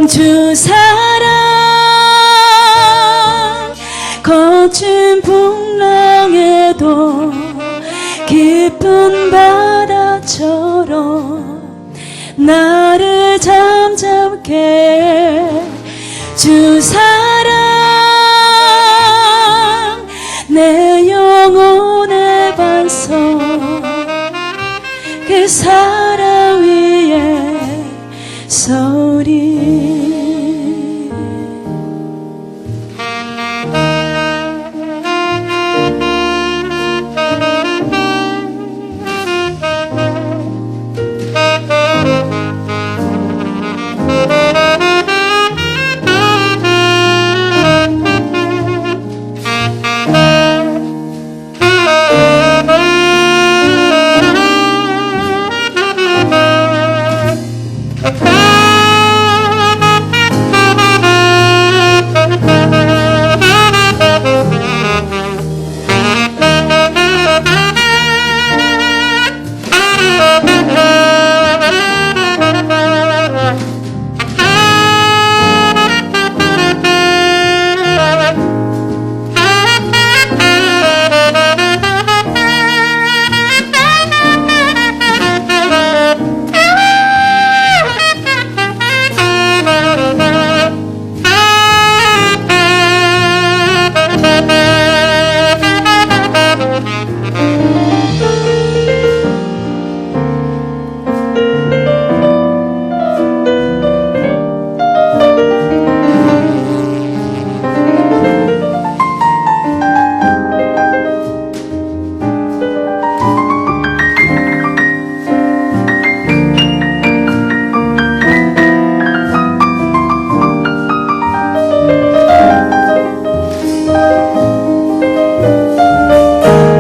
주 사랑 거친 풍랑에도 깊은 바다처럼 나를 잠잠케 주 사랑 내 영혼의 반석 그 사랑 위에 서리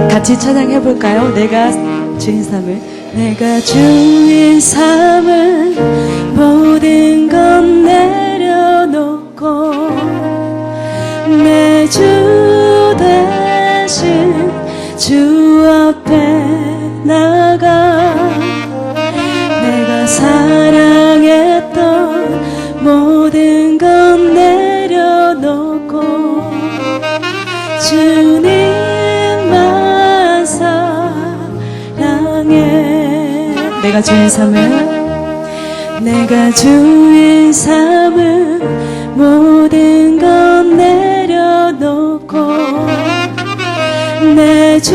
같이 찬양해볼까요? 내가 주인 삼을 내가 주인 삼을 모든 건 내려놓고 내 주 대신 주 앞에 나가 내가 사랑했던 모든 건 내려놓고 주님만 사랑해 내가 주인 삼을 내가 주인 삼을 모든 건 내려놓고 내 주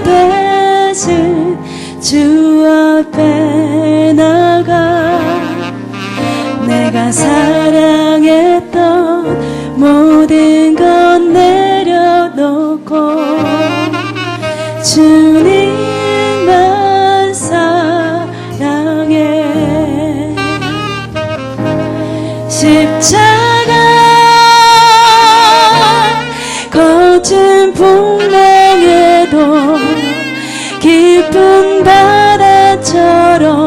대신 주 앞에 나가 내가 사랑했던 모든 건 내려놓고 주님만 사랑해 십자가 거친 풍랑에도 깊은 바다처럼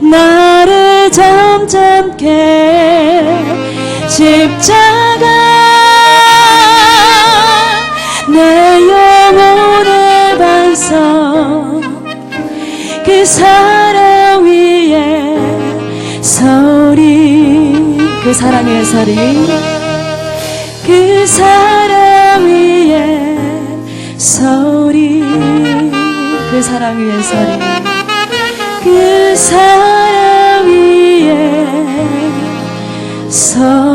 나를 잠잠케 십자가 내 영혼의 반석 그 사랑 위에 서리 그 사랑 위에 서리 그 사랑 위에 서리 그 사랑 위에 서리 그 사랑 위에 서리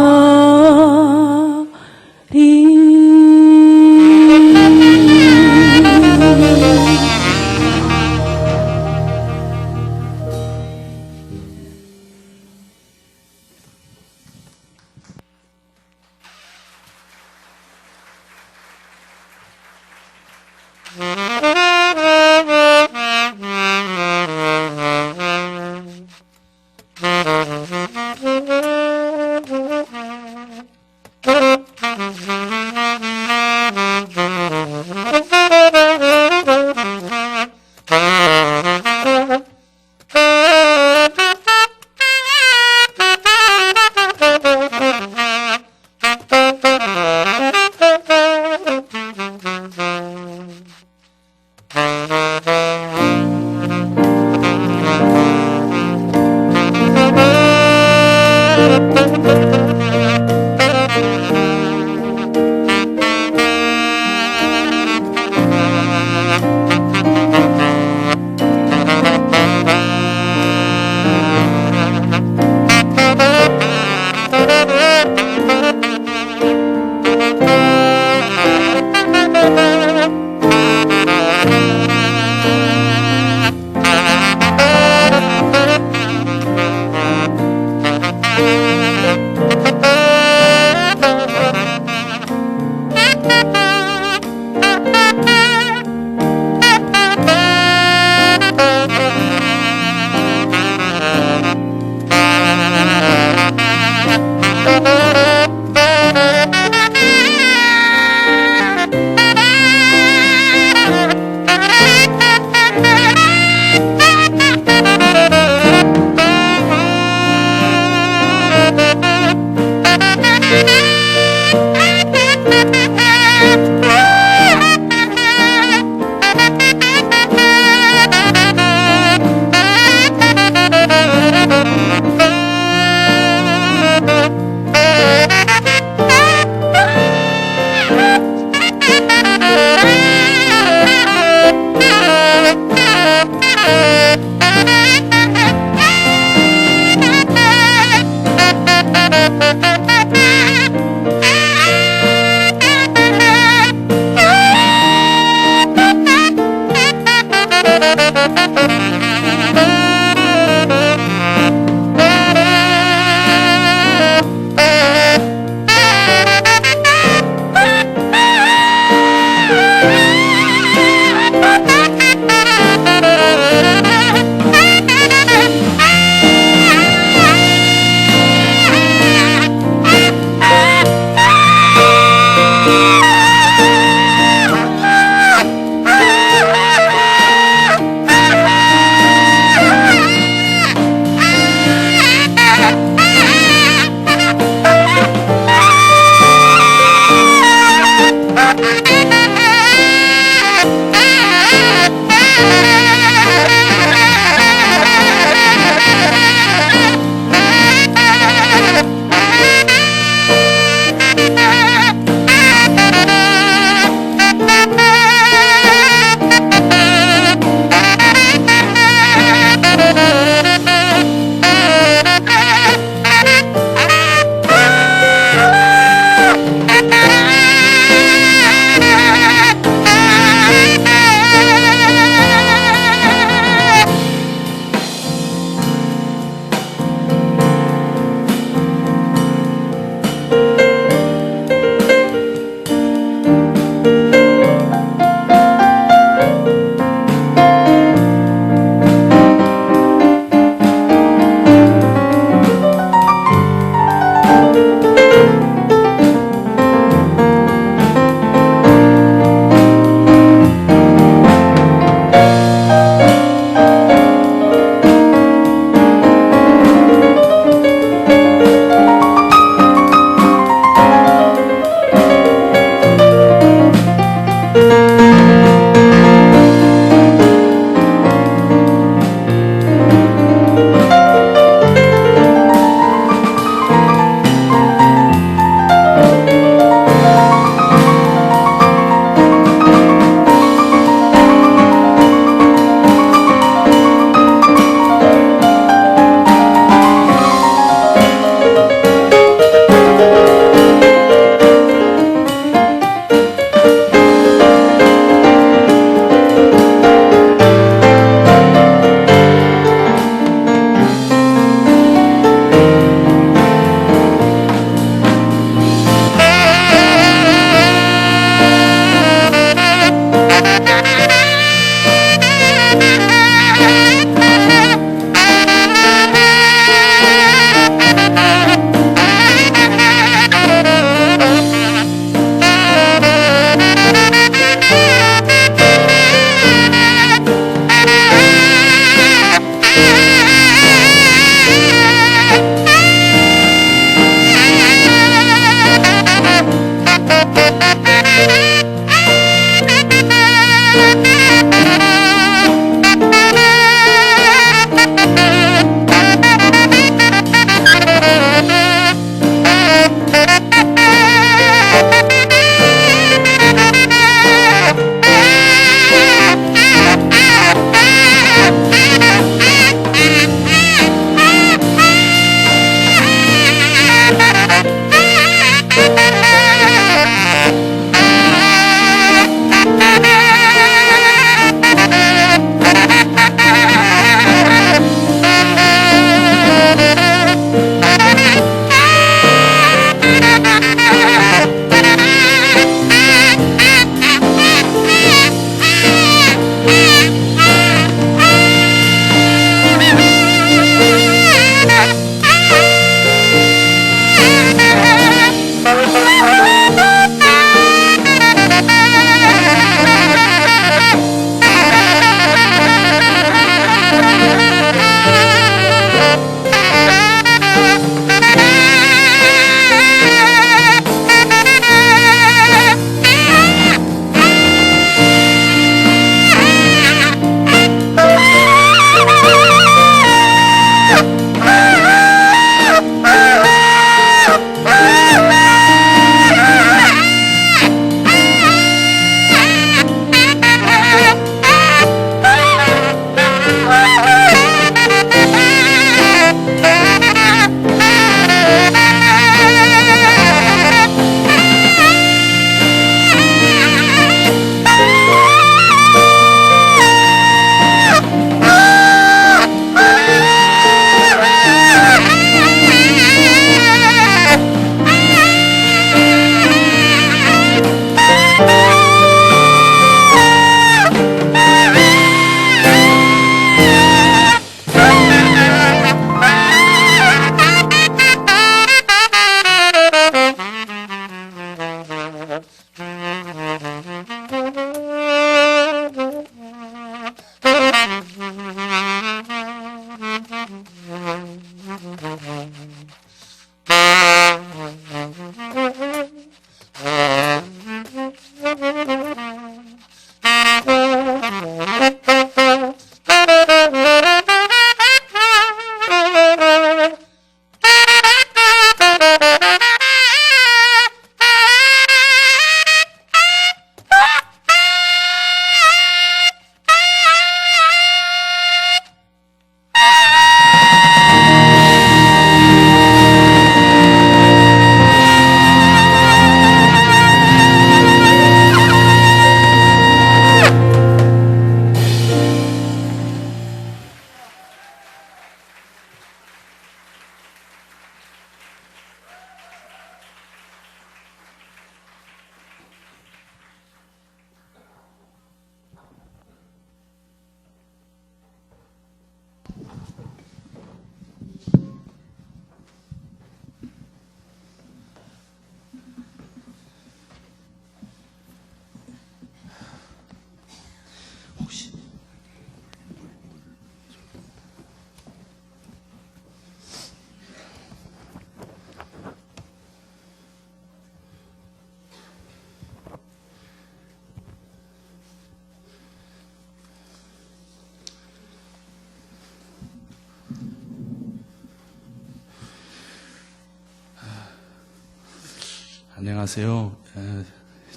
안녕하세요.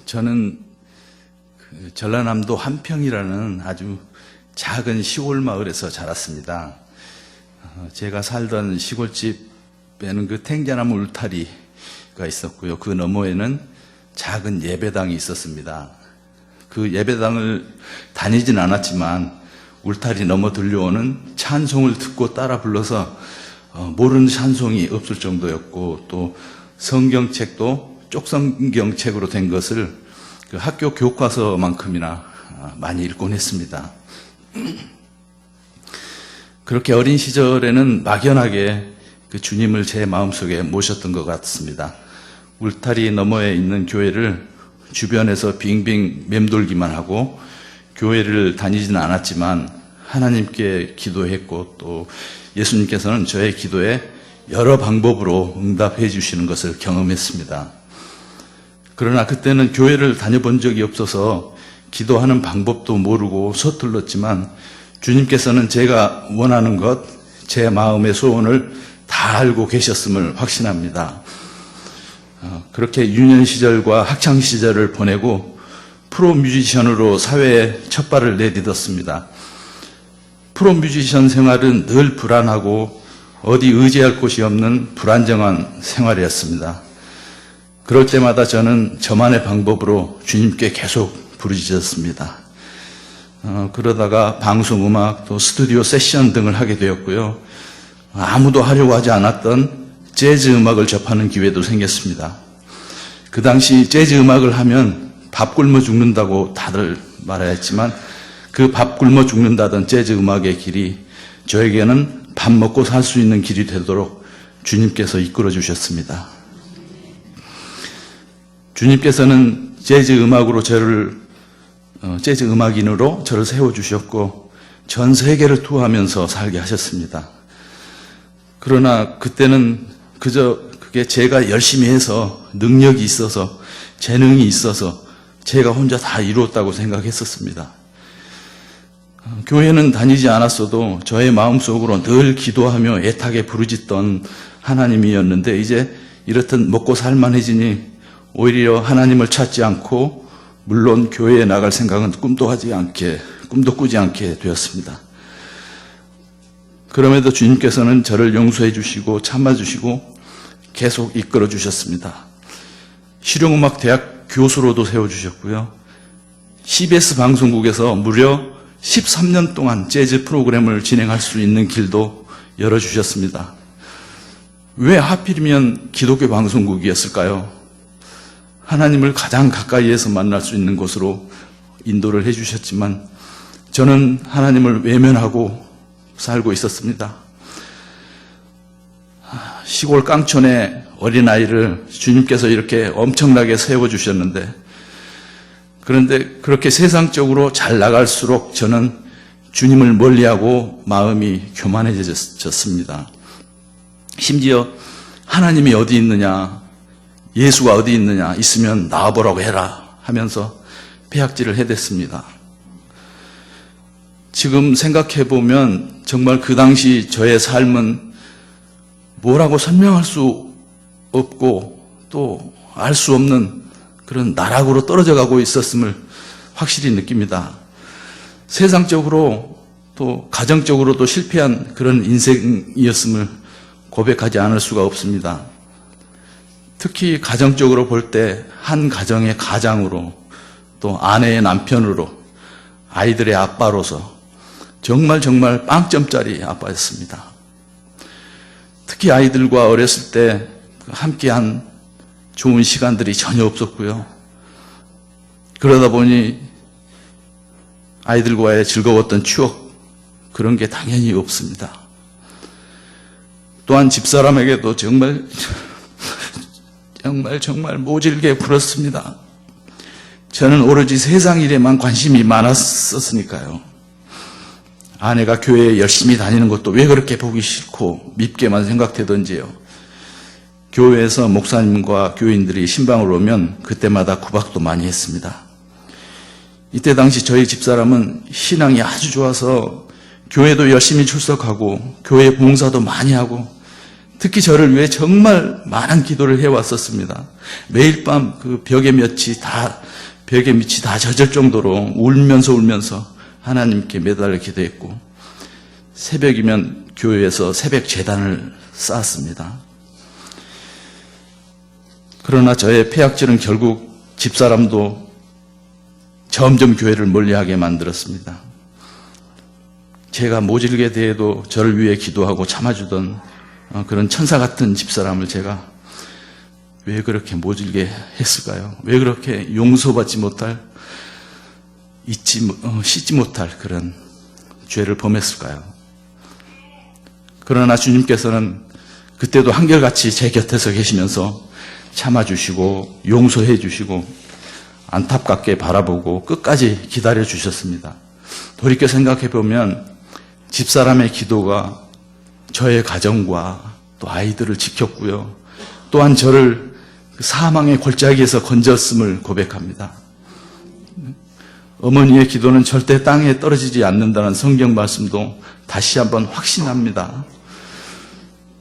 저는 전라남도 한평이라는 아주 작은 시골 마을에서 자랐습니다. 제가 살던 시골집에는 그 탱자나무 울타리가 있었고요. 그 너머에는 작은 예배당이 있었습니다. 그 예배당을 다니진 않았지만 울타리 넘어 들려오는 찬송을 듣고 따라 불러서 모르는 찬송이 없을 정도였고, 또 성경책도 쪽성경책으로 된 것을 그 학교 교과서만큼이나 많이 읽곤 했습니다. 그렇게 어린 시절에는 막연하게 그 주님을 제 마음속에 모셨던 것 같습니다. 울타리 너머에 있는 교회를 주변에서 빙빙 맴돌기만 하고 교회를 다니지는 않았지만 하나님께 기도했고, 또 예수님께서는 저의 기도에 여러 방법으로 응답해 주시는 것을 경험했습니다. 그러나 그때는 교회를 다녀본 적이 없어서 기도하는 방법도 모르고 서툴렀지만 주님께서는 제가 원하는 것, 제 마음의 소원을 다 알고 계셨음을 확신합니다. 그렇게 유년 시절과 학창 시절을 보내고 프로 뮤지션으로 사회에 첫 발을 내딛었습니다. 프로 뮤지션 생활은 늘 불안하고 어디 의지할 곳이 없는 불안정한 생활이었습니다. 그럴 때마다 저는 저만의 방법으로 주님께 계속 부르짖었습니다. 그러다가 방송음악, 또 스튜디오 세션 등을 하게 되었고요. 아무도 하려고 하지 않았던 재즈 음악을 접하는 기회도 생겼습니다. 그 당시 재즈 음악을 하면 밥 굶어 죽는다고 다들 말했지만 그 밥 굶어 죽는다던 재즈 음악의 길이 저에게는 밥 먹고 살 수 있는 길이 되도록 주님께서 이끌어 주셨습니다. 주님께서는 재즈 음악으로 재즈 음악인으로 저를 세워주셨고 전 세계를 투어하면서 살게 하셨습니다. 그러나 그때는 그저 그게 제가 열심히 해서 능력이 있어서 재능이 있어서 제가 혼자 다 이루었다고 생각했었습니다. 교회는 다니지 않았어도 저의 마음속으로 늘 기도하며 애타게 부르짖던 하나님이었는데, 이제 이렇듯 먹고 살만해지니 오히려 하나님을 찾지 않고 물론 교회에 나갈 생각은 꿈도 꾸지 않게 되었습니다. 그럼에도 주님께서는 저를 용서해 주시고 참아주시고 계속 이끌어 주셨습니다. 실용음악대학 교수로도 세워주셨고요. CBS 방송국에서 무려 13년 동안 재즈 프로그램을 진행할 수 있는 길도 열어주셨습니다. 왜 하필이면 기독교 방송국이었을까요? 하나님을 가장 가까이에서 만날 수 있는 곳으로 인도를 해주셨지만 저는 하나님을 외면하고 살고 있었습니다. 시골 깡촌의 어린아이를 주님께서 이렇게 엄청나게 세워주셨는데, 그런데 그렇게 세상적으로 잘 나갈수록 저는 주님을 멀리하고 마음이 교만해졌습니다. 심지어 하나님이 어디 있느냐, 예수가 어디 있느냐, 있으면 나와보라고 해라 하면서 폐악질을 해댔습니다. 지금 생각해보면 정말 그 당시 저의 삶은 뭐라고 설명할 수 없고 또 알 수 없는 그런 나락으로 떨어져 가고 있었음을 확실히 느낍니다. 세상적으로 또 가정적으로도 실패한 그런 인생이었음을 고백하지 않을 수가 없습니다. 특히 가정적으로 볼 때 한 가정의 가장으로 또 아내의 남편으로 아이들의 아빠로서 정말 빵점짜리 아빠였습니다. 특히 아이들과 어렸을 때 함께한 좋은 시간들이 전혀 없었고요. 그러다 보니 아이들과의 즐거웠던 추억, 그런 게 당연히 없습니다. 또한 집사람에게도 정말 모질게 굴었습니다. 저는 오로지 세상 일에만 관심이 많았었으니까요. 아내가 교회에 열심히 다니는 것도 왜 그렇게 보기 싫고 밉게만 생각되던지요. 교회에서 목사님과 교인들이 신방을 오면 그때마다 구박도 많이 했습니다. 이때 당시 저희 집사람은 신앙이 아주 좋아서 교회도 열심히 출석하고 교회 봉사도 많이 하고 특히 저를 위해 정말 많은 기도를 해왔었습니다. 매일 밤 그 벽의 밑이 다 젖을 정도로 울면서 하나님께 매달려 기도했고 새벽이면 교회에서 새벽 제단을 쌓았습니다. 그러나 저의 폐악질은 결국 집사람도 점점 교회를 멀리하게 만들었습니다. 제가 모질게 대해도 저를 위해 기도하고 참아주던 그런 천사 같은 집사람을 제가 왜 그렇게 모질게 했을까요? 왜 그렇게 용서받지 못할, 씻지 못할 그런 죄를 범했을까요? 그러나 주님께서는 그때도 한결같이 제 곁에서 계시면서 참아주시고 용서해 주시고 안타깝게 바라보고 끝까지 기다려 주셨습니다. 돌이켜 생각해 보면 집사람의 기도가 저의 가정과 또 아이들을 지켰고요. 또한 저를 사망의 골짜기에서 건졌음을 고백합니다. 어머니의 기도는 절대 땅에 떨어지지 않는다는 성경 말씀도 다시 한번 확신합니다.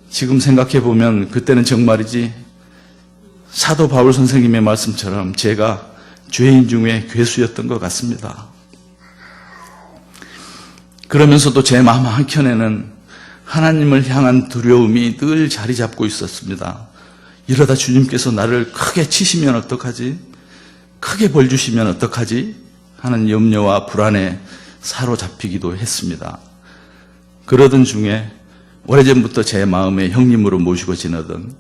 지금 생각해 보면 그때는 정말이지 사도 바울 선생님의 말씀처럼 제가 죄인 중에 괴수였던 것 같습니다. 그러면서도 제 마음 한켠에는 하나님을 향한 두려움이 늘 자리 잡고 있었습니다. 이러다 주님께서 나를 크게 치시면 어떡하지? 크게 벌 주시면 어떡하지? 하는 염려와 불안에 사로잡히기도 했습니다. 그러던 중에 오래전부터 제 마음에 형님으로 모시고 지내던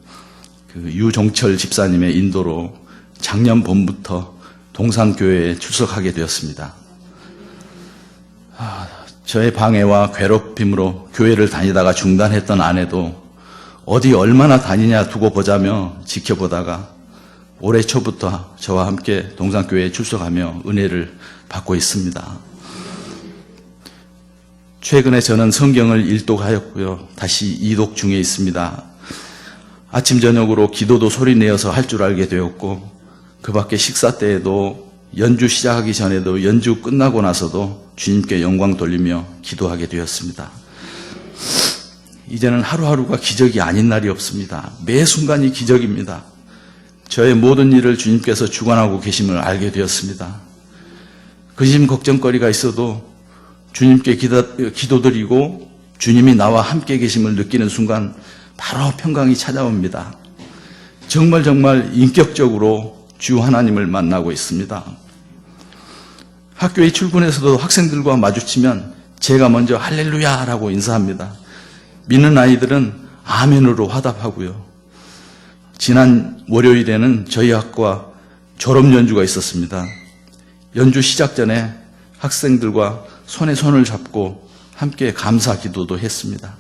그 유종철 집사님의 인도로 작년 봄부터 동산교회에 출석하게 되었습니다. 저의 방해와 괴롭힘으로 교회를 다니다가 중단했던 아내도 어디 얼마나 다니냐 두고 보자며 지켜보다가 올해 초부터 저와 함께 동산교회에 출석하며 은혜를 받고 있습니다. 최근에 저는 성경을 일독하였고요. 다시 이독 중에 있습니다. 아침 저녁으로 기도도 소리내어서 할 줄 알게 되었고 그 밖에 식사 때에도 연주 시작하기 전에도 연주 끝나고 나서도 주님께 영광 돌리며 기도하게 되었습니다. 이제는 하루하루가 기적이 아닌 날이 없습니다. 매 순간이 기적입니다. 저의 모든 일을 주님께서 주관하고 계심을 알게 되었습니다. 근심 걱정거리가 있어도 주님께 기도드리고 주님이 나와 함께 계심을 느끼는 순간 바로 평강이 찾아옵니다. 정말 인격적으로 주 하나님을 만나고 있습니다. 학교에 출근해서도 학생들과 마주치면 제가 먼저 할렐루야라고 인사합니다. 믿는 아이들은 아멘으로 화답하고요. 지난 월요일에는 저희 학과 졸업 연주가 있었습니다. 연주 시작 전에 학생들과 손에 손을 잡고 함께 감사 기도도 했습니다.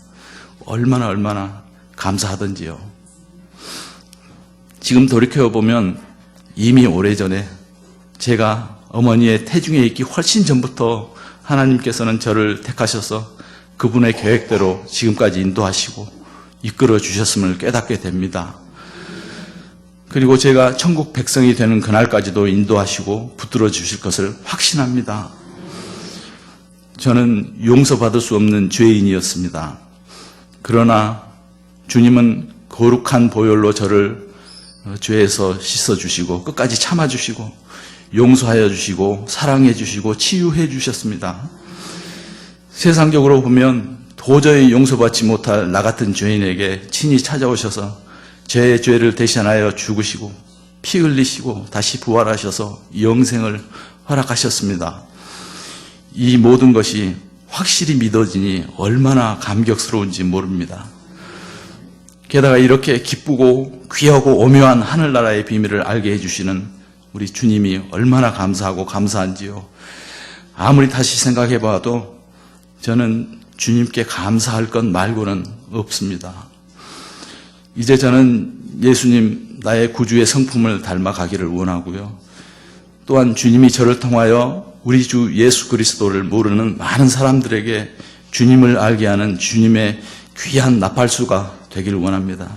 얼마나 감사하던지요. 지금 돌이켜보면 이미 오래전에 제가 어머니의 태중에 있기 훨씬 전부터 하나님께서는 저를 택하셔서 그분의 계획대로 지금까지 인도하시고 이끌어 주셨음을 깨닫게 됩니다. 그리고 제가 천국 백성이 되는 그날까지도 인도하시고 붙들어 주실 것을 확신합니다. 저는 용서받을 수 없는 죄인이었습니다. 그러나 주님은 거룩한 보혈로 저를 죄에서 씻어주시고 끝까지 참아주시고 용서하여 주시고 사랑해 주시고 치유해 주셨습니다. 세상적으로 보면 도저히 용서받지 못할 나 같은 죄인에게 친히 찾아오셔서 제 죄를 대신하여 죽으시고 피 흘리시고 다시 부활하셔서 영생을 허락하셨습니다. 이 모든 것이 확실히 믿어지니 얼마나 감격스러운지 모릅니다. 게다가 이렇게 기쁘고 귀하고 오묘한 하늘나라의 비밀을 알게 해주시는 우리 주님이 얼마나 감사하고 감사한지요. 아무리 다시 생각해봐도 저는 주님께 감사할 것 말고는 없습니다. 이제 저는 예수님 나의 구주의 성품을 닮아가기를 원하고요. 또한 주님이 저를 통하여 우리 주 예수 그리스도를 모르는 많은 사람들에게 주님을 알게 하는 주님의 귀한 나팔수가 되기를 원합니다.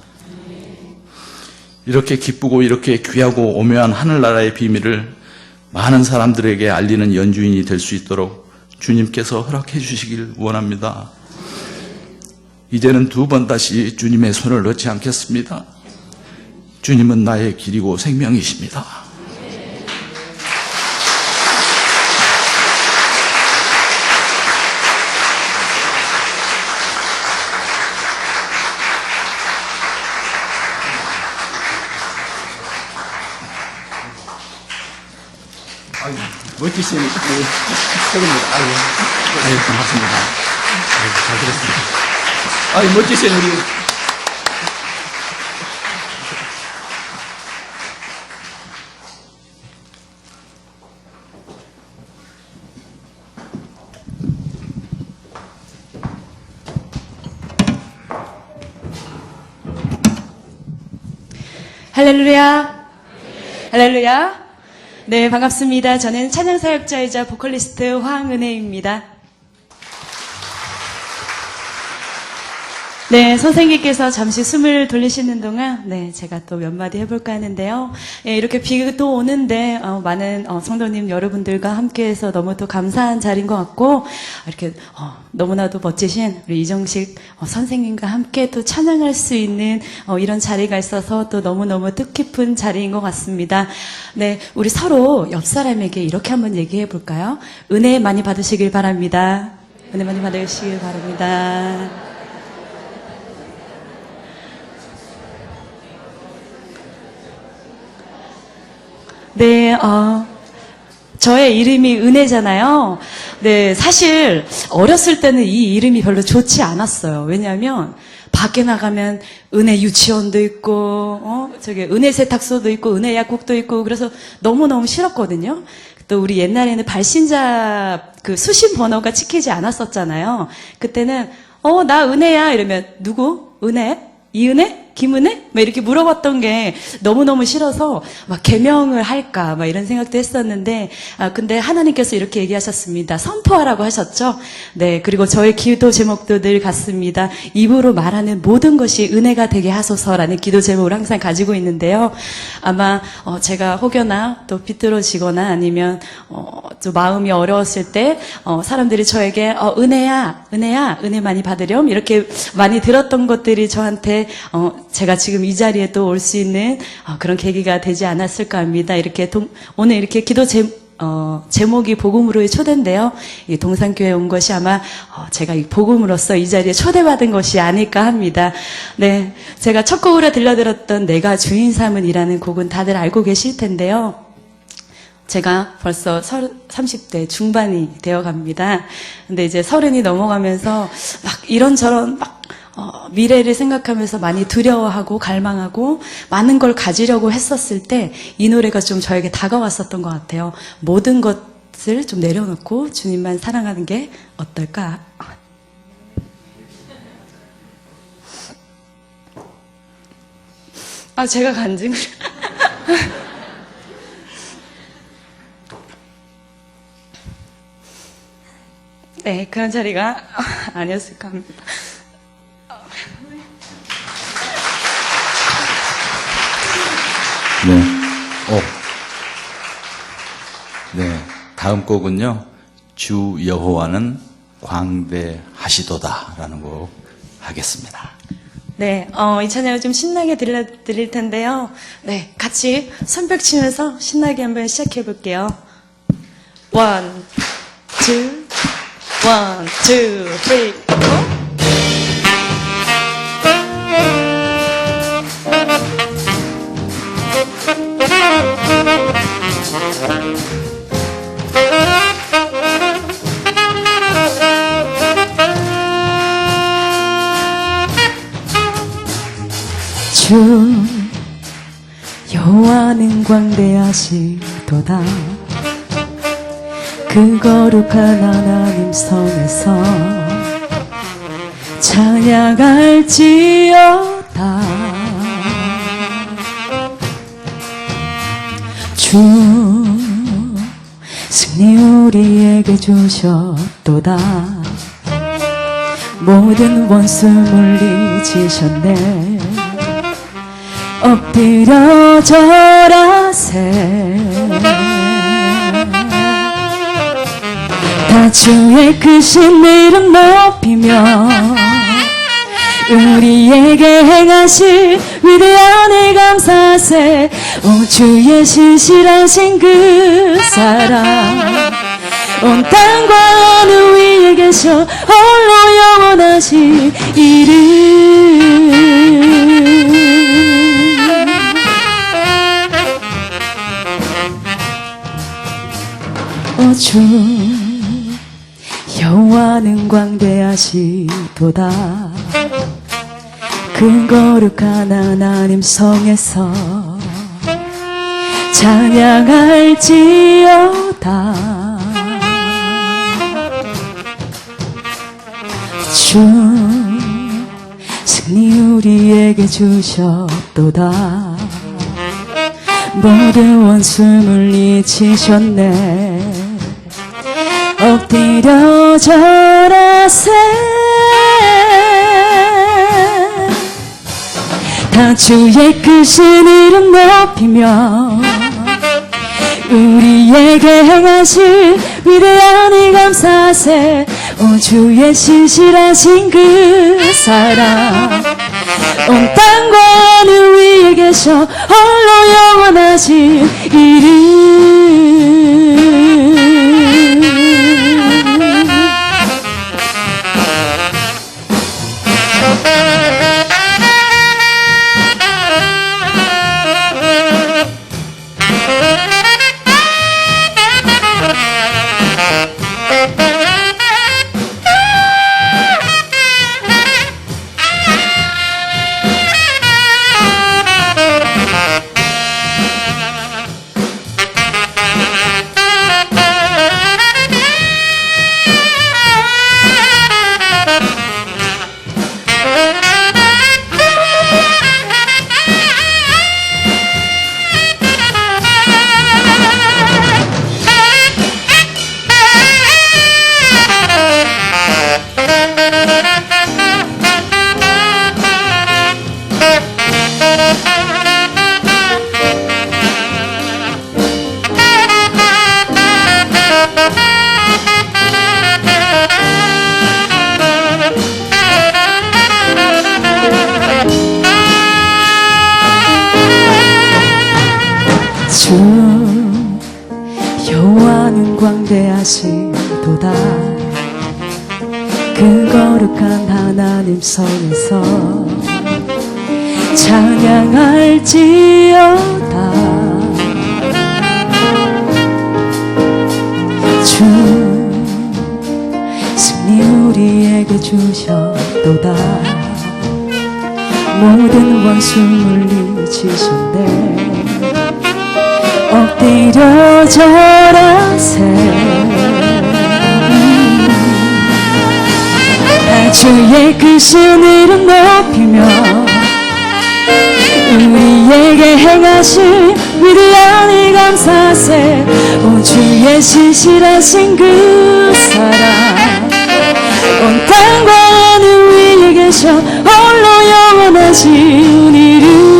이렇게 기쁘고 이렇게 귀하고 오묘한 하늘나라의 비밀을 많은 사람들에게 알리는 연주인이 될 수 있도록 주님께서 허락해 주시길 원합니다. 이제는 두 번 다시 주님의 손을 놓지 않겠습니다. 주님은 나의 길이고 생명이십니다. 멋지신 최고입니다. 아유, 반갑습니다. 잘 들었습니다. 멋지신 우리. 할렐루야. 할렐루야. 네, 반갑습니다. 저는 찬양사역자이자 보컬리스트 황은혜입니다. 네, 선생님께서 잠시 숨을 돌리시는 동안 제가 또 몇 마디 해볼까 하는데요. 이렇게 비도 오는데 많은 성도님 여러분들과 함께해서 너무 또 감사한 자리인 것 같고 이렇게 너무나도 멋지신 우리 이정식 선생님과 함께 또 찬양할 수 있는 이런 자리가 있어서 또 너무너무 뜻깊은 자리인 것 같습니다. 네, 우리 서로 옆 사람에게 이렇게 한번 얘기해 볼까요? 은혜 많이 받으시길 바랍니다. 은혜 많이 받으시길 바랍니다. 네, 저의 이름이 은혜잖아요. 네, 사실 어렸을 때는 이 이름이 별로 좋지 않았어요. 왜냐하면 밖에 나가면 은혜 유치원도 있고, 은혜 세탁소도 있고, 은혜 약국도 있고, 그래서 너무너무 싫었거든요. 또 우리 옛날에는 발신자 그 수신 번호가 찍히지 않았었잖아요. 그때는 나 은혜야 이러면 누구? 은혜? 이은혜? 김은혜? 막 이렇게 물어봤던 게 너무너무 싫어서 막 개명을 할까 막 이런 생각도 했었는데 근데 하나님께서 이렇게 얘기하셨습니다. 선포하라고 하셨죠? 네, 그리고 저의 기도 제목도 늘 같습니다. 입으로 말하는 모든 것이 은혜가 되게 하소서라는 기도 제목을 항상 가지고 있는데요. 아마 제가 혹여나 또 비뚤어지거나 아니면 좀 마음이 어려웠을 때 사람들이 저에게 은혜야 은혜 많이 받으렴 이렇게 많이 들었던 것들이 저한테 제가 지금 이 자리에 또 올 수 있는 그런 계기가 되지 않았을까 합니다. 이렇게 오늘 이렇게 기도 제목이 복음으로의 초대인데요. 이 동산교회에 온 것이 아마 제가 이 복음으로서 이 자리에 초대받은 것이 아닐까 합니다. 네, 제가 첫 곡으로 들려드렸던 내가 주인 삼은이라는 곡은 다들 알고 계실 텐데요. 제가 벌써 30대 중반이 되어 갑니다. 근데 이제 30이 넘어가면서 막 이런저런 미래를 생각하면서 많이 두려워하고 갈망하고 많은 걸 가지려고 했었을 때 이 노래가 좀 저에게 다가왔었던 것 같아요. 모든 것을 좀 내려놓고 주님만 사랑하는 게 어떨까? 제가 간증을 네, 그런 자리가 아니었을까 합니다. 네. 네. 다음 곡은요. 주 여호와는 광대하시도다라는 곡 하겠습니다. 네, 이 찬양을 좀 신나게 들려드릴 텐데요. 네, 같이 손뼉 치면서 신나게 한번 시작해 볼게요. 1, 2, 1, 2, 3, 4. 주 여호와는 광대하시도다 그 거룩한 하나님 성에서 찬양할지어다. 주 승리 우리에게 주셨도다 모든 원수 물리치셨네 엎드려 절하세 다 주의 크신 이름 높이며 우리에게 행하실 위대한 일 감사세 오 주의 신실하신 그 사랑 온 땅과 어느 위에 계셔 홀로 영원하신 이름 오 주 여호와는 광대하시도다 그 거룩한 하나님 성에서 찬양할지어다. 주 승리 우리에게 주셨도다 모든 원수 물리치셨네 엎드려 절하세 다 주의 크신 이름 높이며 우리에게 행하실 위대한 일 감사세 오 주의 신실하신 그 사랑 온 땅과 어느 위에 계셔 홀로 영원하신 이름 주 여호와는 광대하시도다 그 거룩한 하나님 성에서 찬양할지어다. 주 승리 우리에게 주셨도다 모든 원수 물리치셨네 엎드려 절하세 다 주의 크신 이름 높이며 우리에게 행하신 위대한 일 감사세 오 주의 신실하신 그 사랑 주셔 홀로 영원하신 이름.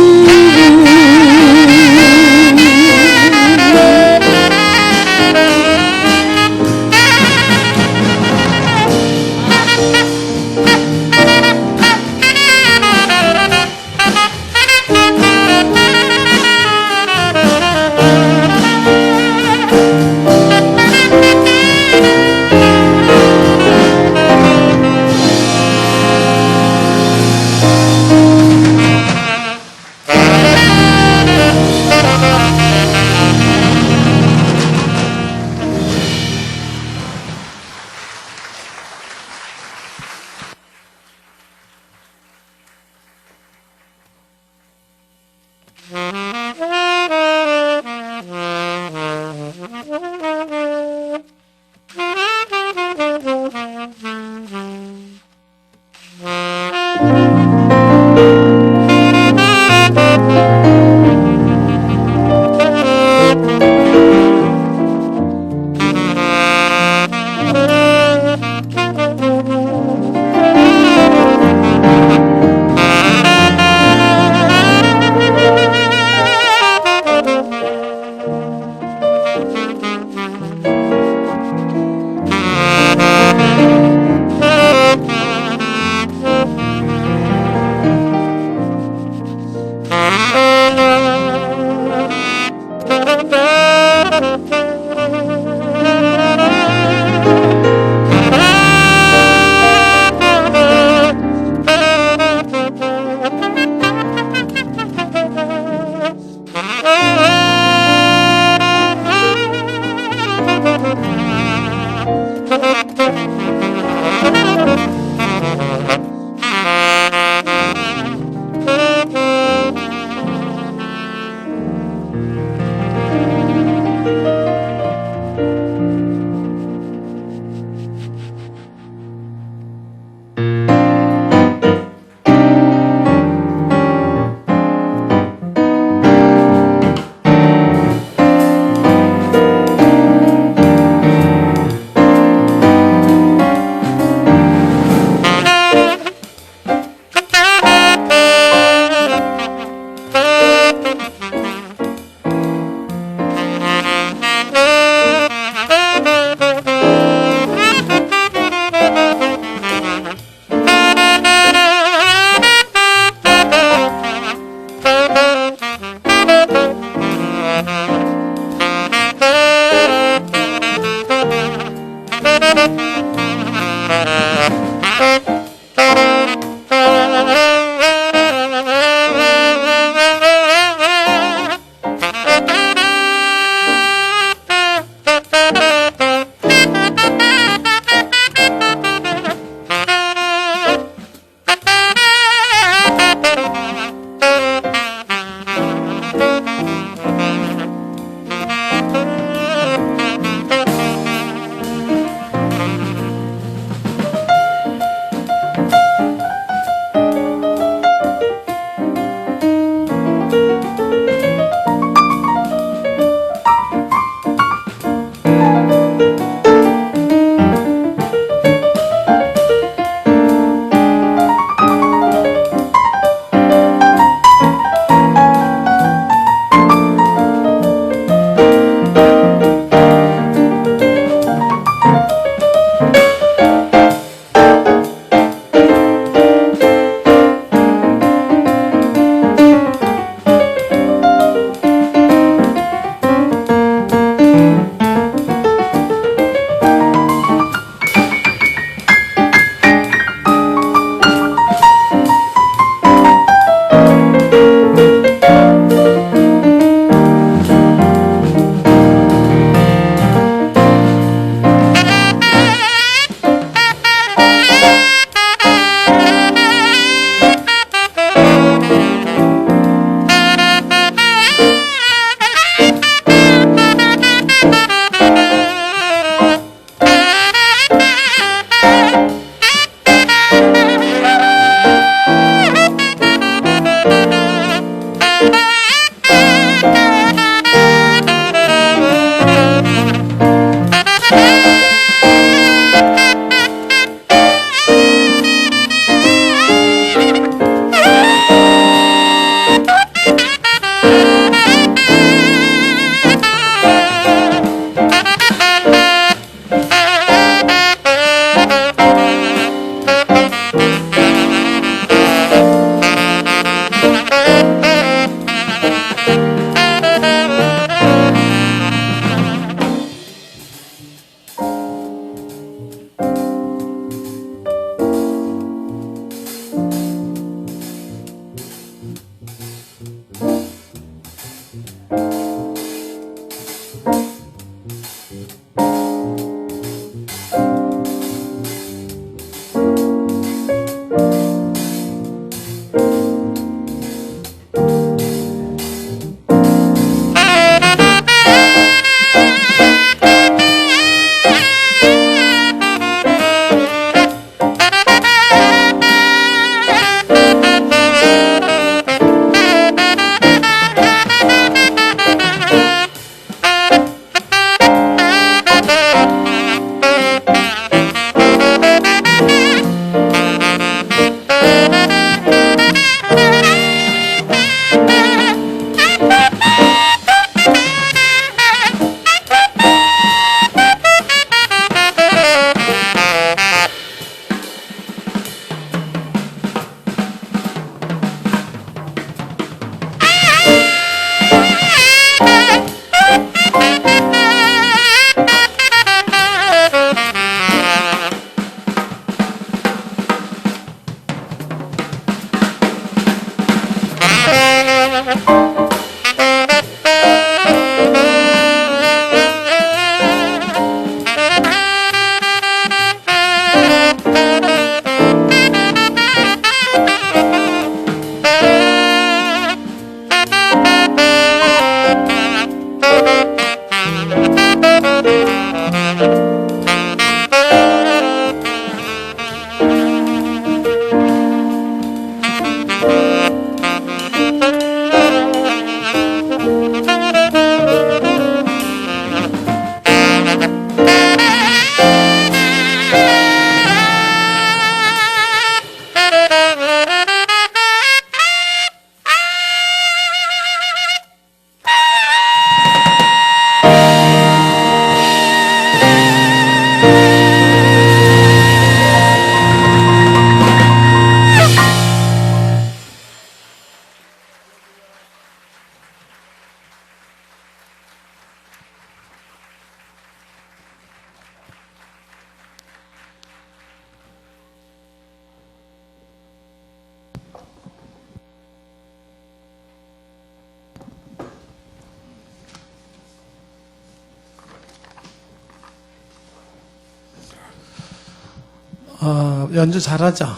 연주 잘하죠?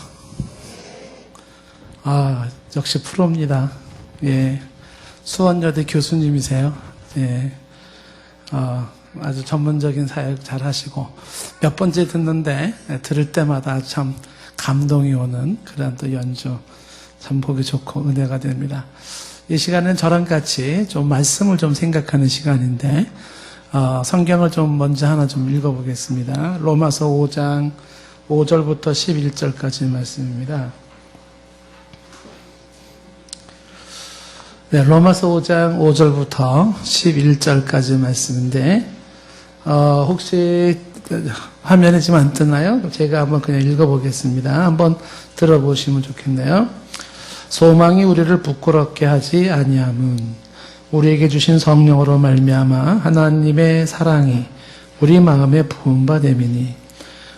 역시 프로입니다. 예. 수원여대 교수님이세요. 예. 아주 전문적인 사역 잘 하시고, 몇 번째 듣는데, 들을 때마다 참 감동이 오는 그런 또 연주, 참 보기 좋고 은혜가 됩니다. 이 시간은 저랑 같이 좀 말씀을 좀 생각하는 시간인데, 성경을 좀 먼저 하나 좀 읽어보겠습니다. 로마서 5장 5절부터 11절까지 말씀입니다. 네, 로마서 5장 5절부터 11절까지 말씀인데, 혹시 화면에 지금 안 뜨나요? 제가 한번 그냥 읽어보겠습니다. 한번 들어보시면 좋겠네요. 소망이 우리를 부끄럽게 하지 아니함은 우리에게 주신 성령으로 말미암아 하나님의 사랑이 우리 마음에 부음받음이니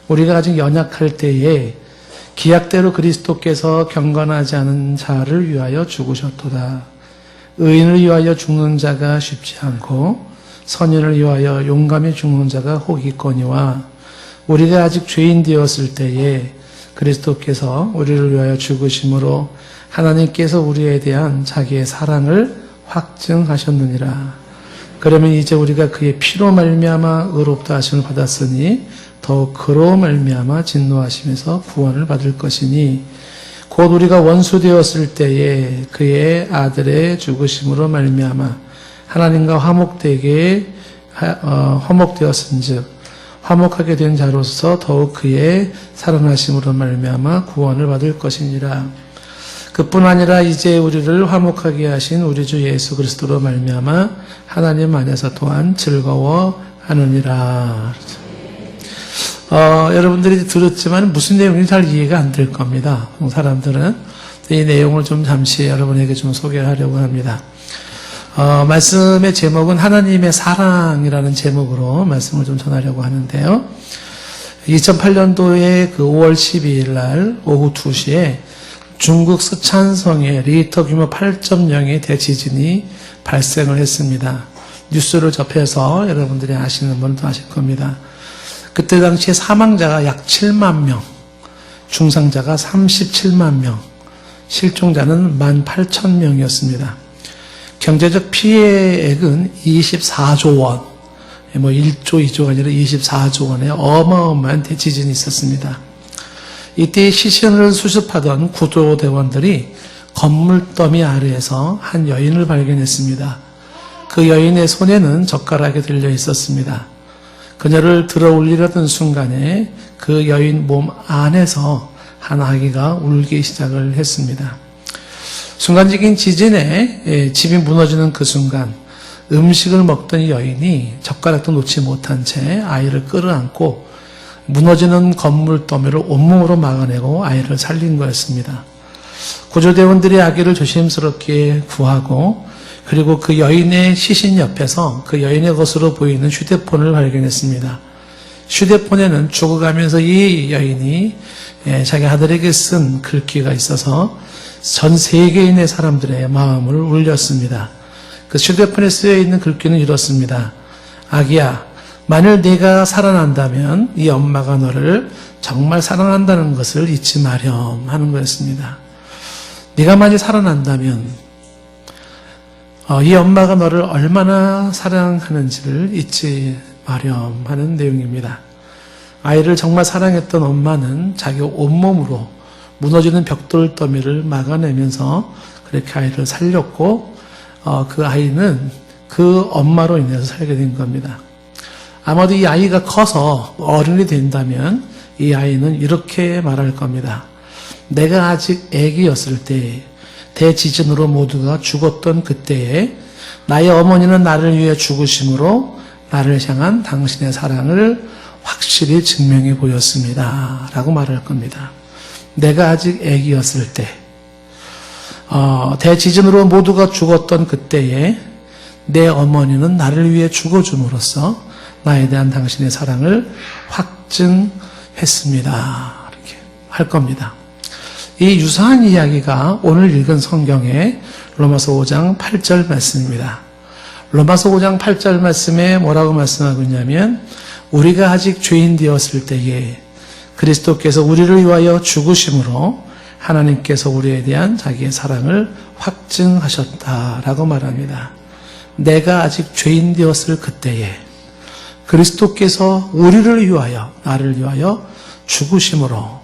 우리가 아직 연약할 때에 기약대로 그리스도께서 경건하지 않은 자를 위하여 죽으셨도다. 의인을 위하여 죽는 자가 쉽지 않고 선인을 위하여 용감히 죽는 자가 혹 있거니와 우리가 아직 죄인 되었을 때에 그리스도께서 우리를 위하여 죽으심으로 하나님께서 우리에 대한 자기의 사랑을 확증하셨느니라. 그러면 이제 우리가 그의 피로 말미암아 의롭다 하심을 받았으니 더욱 그로 말미암아 진노하심에서 구원을 받을 것이니 곧 우리가 원수 되었을 때에 그의 아들의 죽으심으로 말미암아 하나님과 화목되었은즉 화목하게 된 자로서 더욱 그의 살아나심으로 말미암아 구원을 받을 것이니라. 그뿐 아니라 이제 우리를 화목하게 하신 우리 주 예수 그리스도로 말미암아 하나님 안에서 또한 즐거워하느니라. 여러분들이 들었지만 무슨 내용인지 잘 이해가 안 될 겁니다. 사람들은 이 내용을 좀 잠시 여러분에게 좀 소개하려고 합니다. 말씀의 제목은 하나님의 사랑이라는 제목으로 말씀을 좀 전하려고 하는데요. 2008년도에 그 5월 12일 날 오후 2시에 중국 스촨성에 리히터 규모 8.0의 대지진이 발생을 했습니다. 뉴스를 접해서 여러분들이 아시는 분도 아실 겁니다. 그때 당시에 사망자가 약 7만 명, 중상자가 37만 명, 실종자는 18,000명이었습니다. 경제적 피해액은 24조 원, 1조, 2조가 아니라 24조 원의 어마어마한 대지진이 있었습니다. 이때 시신을 수습하던 구조대원들이 건물더미 아래에서 한 여인을 발견했습니다. 그 여인의 손에는 젓가락이 들려 있었습니다. 그녀를 들어 올리려던 순간에 그 여인 몸 안에서 한 아기가 울기 시작을 했습니다. 순간적인 지진에 집이 무너지는 그 순간 음식을 먹던 여인이 젓가락도 놓지 못한 채 아이를 끌어안고 무너지는 건물 더미를 온몸으로 막아내고 아이를 살린 거였습니다. 구조대원들이 아기를 조심스럽게 구하고 그리고 그 여인의 시신 옆에서 그 여인의 것으로 보이는 휴대폰을 발견했습니다. 휴대폰에는 죽어가면서 이 여인이 자기 아들에게 쓴 글귀가 있어서 전 세계인의 사람들의 마음을 울렸습니다. 그 휴대폰에 쓰여 있는 글귀는 이렇습니다. 아기야, 만일 네가 살아난다면 이 엄마가 너를 정말 사랑한다는 것을 잊지 마렴 하는 거였습니다. 네가 만일 살아난다면 이 엄마가 너를 얼마나 사랑하는지를 잊지 마렴 하는 내용입니다. 아이를 정말 사랑했던 엄마는 자기 온몸으로 무너지는 벽돌 더미를 막아내면서 그렇게 아이를 살렸고 그 아이는 그 엄마로 인해서 살게 된 겁니다. 아마도 이 아이가 커서 어른이 된다면 이 아이는 이렇게 말할 겁니다. 내가 아직 아기였을 때 대지진으로 모두가 죽었던 그때에 나의 어머니는 나를 위해 죽으심으로 나를 향한 당신의 사랑을 확실히 증명해 보였습니다. 라고 말할 겁니다. 내가 아직 아기였을 때 대지진으로 모두가 죽었던 그때에 내 어머니는 나를 위해 죽어줌으로써 나에 대한 당신의 사랑을 확증했습니다. 이렇게 할 겁니다. 이 유사한 이야기가 오늘 읽은 성경의 로마서 5장 8절 말씀입니다. 로마서 5장 8절 말씀에 뭐라고 말씀하고 있냐면 우리가 아직 죄인 되었을 때에 그리스도께서 우리를 위하여 죽으심으로 하나님께서 우리에 대한 자기의 사랑을 확증하셨다라고 말합니다. 내가 아직 죄인 되었을 그때에 그리스도께서 우리를 위하여 나를 위하여 죽으심으로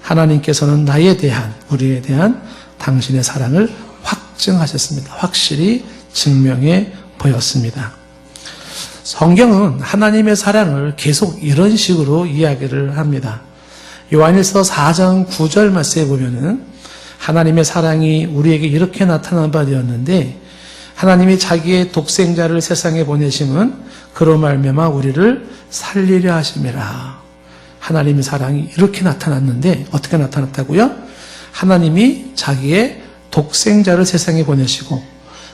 하나님께서는 나에 대한 우리에 대한 당신의 사랑을 확증하셨습니다. 확실히 증명해 보였습니다. 성경은 하나님의 사랑을 계속 이런 식으로 이야기를 합니다. 요한일서 4장 9절 말씀에 보면은 하나님의 사랑이 우리에게 이렇게 나타난 바 되었는데 하나님이 자기의 독생자를 세상에 보내심은 그로 말미암아 우리를 살리려 하심이라. 하나님의 사랑이 이렇게 나타났는데 어떻게 나타났다고요? 하나님이 자기의 독생자를 세상에 보내시고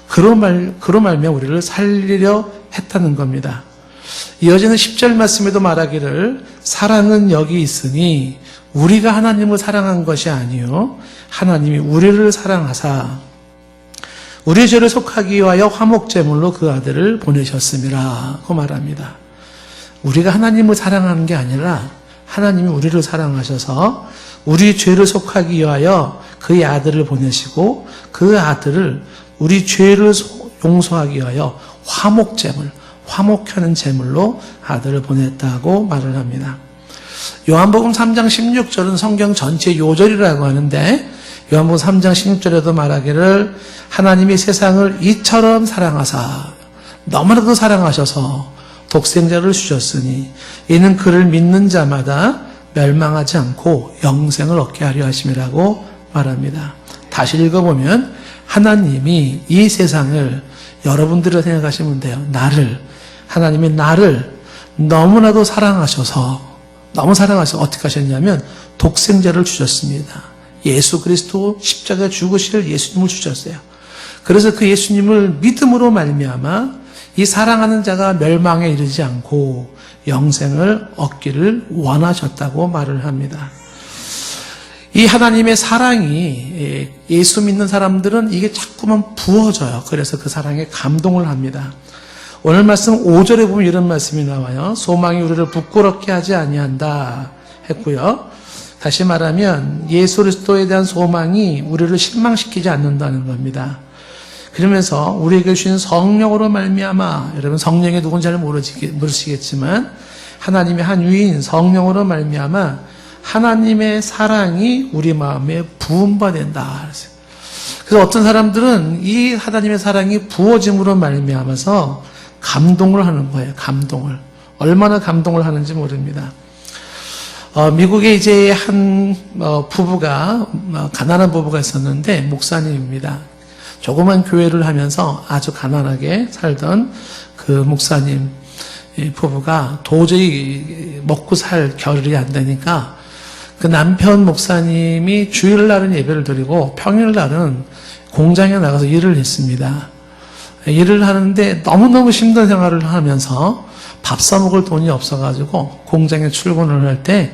그로 말미암아 우리를 살리려 했다는 겁니다. 이어지는 10절 말씀에도 말하기를 사랑은 여기 있으니 우리가 하나님을 사랑한 것이 아니요 하나님이 우리를 사랑하사 우리의 죄를 속하기 위하여 화목제물로 그 아들을 보내셨음이라고 말합니다. 우리가 하나님을 사랑하는 게 아니라 하나님이 우리를 사랑하셔서 우리 죄를 속하기 위하여 그의 아들을 보내시고 그 아들을 우리 죄를 용서하기 위하여 화목제물, 화목하는 제물로 아들을 보냈다고 말을 합니다. 요한복음 3장 16절은 성경 전체 요절이라고 하는데 요한복음 3장 16절에도 말하기를 하나님이 세상을 이처럼 사랑하사 너무나도 사랑하셔서 독생자를 주셨으니 이는 그를 믿는 자마다 멸망하지 않고 영생을 얻게 하려 하심이라고 말합니다. 다시 읽어보면 하나님이 이 세상을 여러분들이 생각하시면 돼요. 하나님이 나를 너무나도 사랑하셔서 어떻게 하셨냐면 독생자를 주셨습니다. 예수 그리스도 십자가에 죽으실 예수님을 주셨어요. 그래서 그 예수님을 믿음으로 말미암아 이 사랑하는 자가 멸망에 이르지 않고 영생을 얻기를 원하셨다고 말을 합니다. 이 하나님의 사랑이 예수 믿는 사람들은 이게 자꾸만 부어져요. 그래서 그 사랑에 감동을 합니다. 오늘 말씀 5절에 보면 이런 말씀이 나와요. 소망이 우리를 부끄럽게 하지 아니한다 했고요. 다시 말하면 예수 그리스도에 대한 소망이 우리를 실망시키지 않는다는 겁니다. 그러면서 우리에게 주신 성령으로 말미암아 여러분 성령이 누군지 잘 모르시겠지만 하나님의 한 위인 성령으로 말미암아 하나님의 사랑이 우리 마음에 부음받는다. 그래서 어떤 사람들은 이 하나님의 사랑이 부어짐으로 말미암아서 감동을 하는 거예요. 감동을. 얼마나 감동을 하는지 모릅니다. 미국에 이제 한 부부가 가난한 부부가 있었는데 목사님입니다. 조그만 교회를 하면서 아주 가난하게 살던 그 목사님 부부가 도저히 먹고 살 겨를이 안 되니까 그 남편 목사님이 주일날은 예배를 드리고 평일날은 공장에 나가서 일을 했습니다. 일을 하는데 너무너무 힘든 생활을 하면서 밥 사 먹을 돈이 없어가지고 공장에 출근을 할 때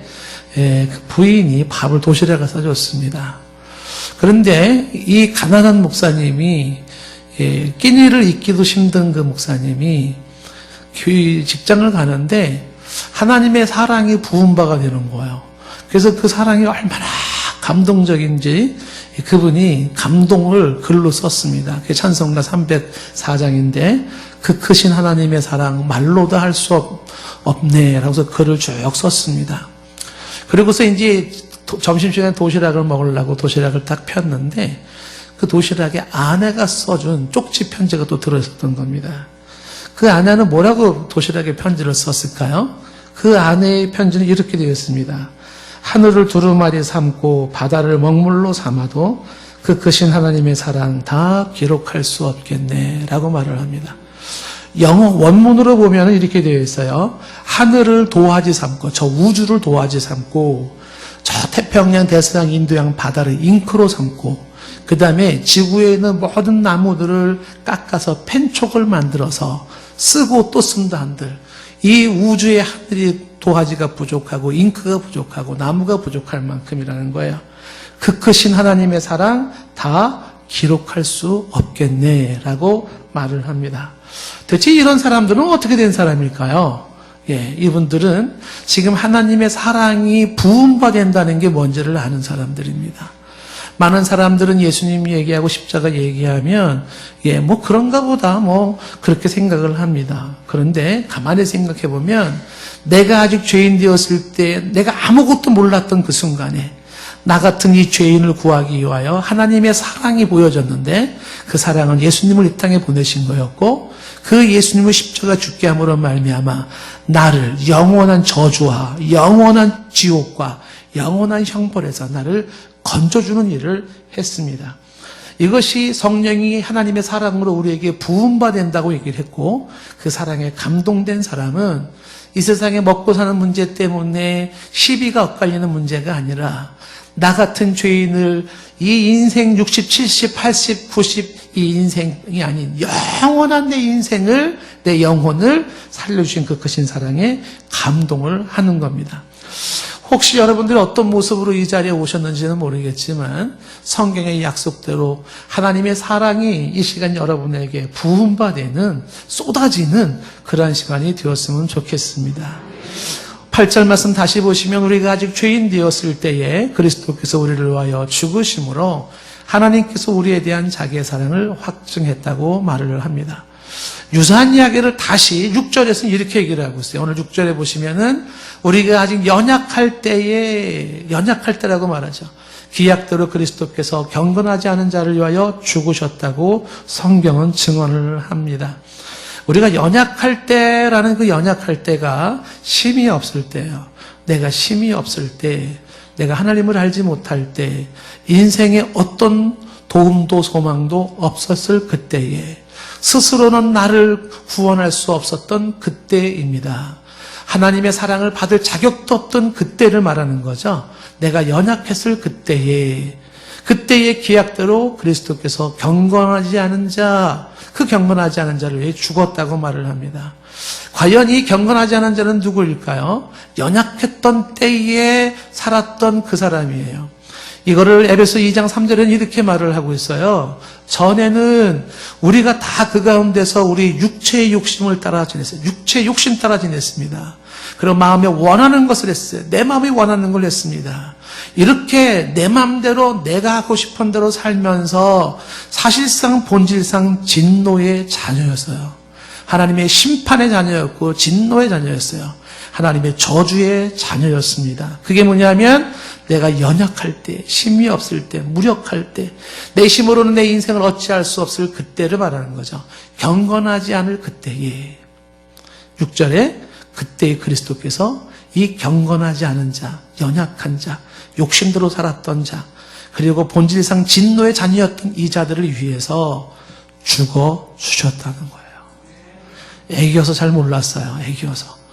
부인이 밥을 도시락에 싸줬습니다. 그런데 이 가난한 목사님이 끼니를 잇기도 힘든 그 목사님이 직장을 가는데 하나님의 사랑이 부은 바가 되는 거예요. 그래서 그 사랑이 얼마나 감동적인지 그분이 감동을 글로 썼습니다. 그게 찬송가 304장인데 그 크신 하나님의 사랑 말로도 할 수 없네 라고서 글을 쭉 썼습니다. 그리고서 이제 점심시간에 도시락을 먹으려고 도시락을 딱 폈는데 그 도시락에 아내가 써준 쪽지 편지가 또 들어있었던 겁니다. 그 아내는 뭐라고 도시락에 편지를 썼을까요? 그 아내의 편지는 이렇게 되어 있습니다. 하늘을 두루마리 삼고 바다를 먹물로 삼아도 그 크신 하나님의 사랑 다 기록할 수 없겠네 라고 말을 합니다. 영어 원문으로 보면 이렇게 되어 있어요. 하늘을 도화지 삼고 저 우주를 도화지 삼고 저 태평양, 대서양, 인도양 바다를 잉크로 삼고 그 다음에 지구에 있는 모든 나무들을 깎아서 펜촉을 만들어서 쓰고 또 쓴다 한들 이 우주의 하늘이 도화지가 부족하고 잉크가 부족하고 나무가 부족할 만큼이라는 거예요. 그 크신 하나님의 사랑 다 기록할 수 없겠네 라고 말을 합니다. 대체 이런 사람들은 어떻게 된 사람일까요? 이분들은 지금 하나님의 사랑이 부음받는다는 게 뭔지를 아는 사람들입니다. 많은 사람들은 예수님 얘기하고 십자가 얘기하면 뭐 그런가 보다 뭐 그렇게 생각을 합니다. 그런데 가만히 생각해 보면 내가 아직 죄인 되었을 때 내가 아무것도 몰랐던 그 순간에 나 같은 이 죄인을 구하기 위하여 하나님의 사랑이 보여졌는데 그 사랑은 예수님을 이 땅에 보내신 거였고 그 예수님을 십자가 죽게 함으로 말미암아 나를 영원한 저주와 영원한 지옥과 영원한 형벌에서 나를 건져주는 일을 했습니다. 이것이 성령이 하나님의 사랑으로 우리에게 부음받는다고 얘기를 했고 그 사랑에 감동된 사람은 이 세상에 먹고 사는 문제 때문에 시비가 엇갈리는 문제가 아니라 나 같은 죄인을 이 인생 60, 70, 80, 90 이 인생이 아닌 영원한 내 인생을 내 영혼을 살려주신 그 크신 사랑에 감동을 하는 겁니다. 혹시 여러분들이 어떤 모습으로 이 자리에 오셨는지는 모르겠지만 성경의 약속대로 하나님의 사랑이 이 시간 여러분에게 부음받는 쏟아지는 그러한 시간이 되었으면 좋겠습니다. 8절 말씀 다시 보시면 우리가 아직 죄인 되었을 때에 그리스도께서 우리를 위하여 죽으심으로 하나님께서 우리에 대한 자기의 사랑을 확증했다고 말을 합니다. 유사한 이야기를 다시 6절에서는 이렇게 얘기를 하고 있어요. 오늘 6절에 보시면은 우리가 아직 연약할 때라고 말하죠. 기약대로 그리스도께서 경건하지 않은 자를 위하여 죽으셨다고 성경은 증언을 합니다. 우리가 연약할 때라는 그 연약할 때가 힘이 없을 때예요. 내가 힘이 없을 때, 내가 하나님을 알지 못할 때, 인생에 어떤 도움도 소망도 없었을 그때에 스스로는 나를 구원할 수 없었던 그때입니다. 하나님의 사랑을 받을 자격도 없던 그때를 말하는 거죠. 내가 연약했을 그때의 기약대로 그리스도께서 경건하지 않은 자, 그 경건하지 않은 자를 위해 죽었다고 말을 합니다. 과연 이 경건하지 않은 자는 누구일까요? 연약했던 때에 살았던 그 사람이에요. 이거를 에베소 2장 3절에는 이렇게 말을 하고 있어요. 전에는 우리가 다 그 가운데서 우리 육체의 욕심을 따라 지냈어요. 육체의 욕심 따라 지냈습니다. 그리고 마음에 원하는 것을 했어요. 내 마음이 원하는 걸 했습니다. 이렇게 내 마음대로 내가 하고 싶은 대로 살면서 사실상 본질상 진노의 자녀였어요. 하나님의 심판의 자녀였고 진노의 자녀였어요. 하나님의 저주의 자녀였습니다. 그게 뭐냐면 내가 연약할 때, 힘이 없을 때, 무력할 때, 내 힘으로는 내 인생을 어찌할 수 없을 그때를 말하는 거죠. 경건하지 않을 그때에 6절에 그때의 그리스도께서 이 경건하지 않은 자, 연약한 자, 욕심대로 살았던 자, 그리고 본질상 진노의 자녀였던 이 자들을 위해서 죽어 주셨다는 거예요. 애기여서 잘 몰랐어요. 애기여서.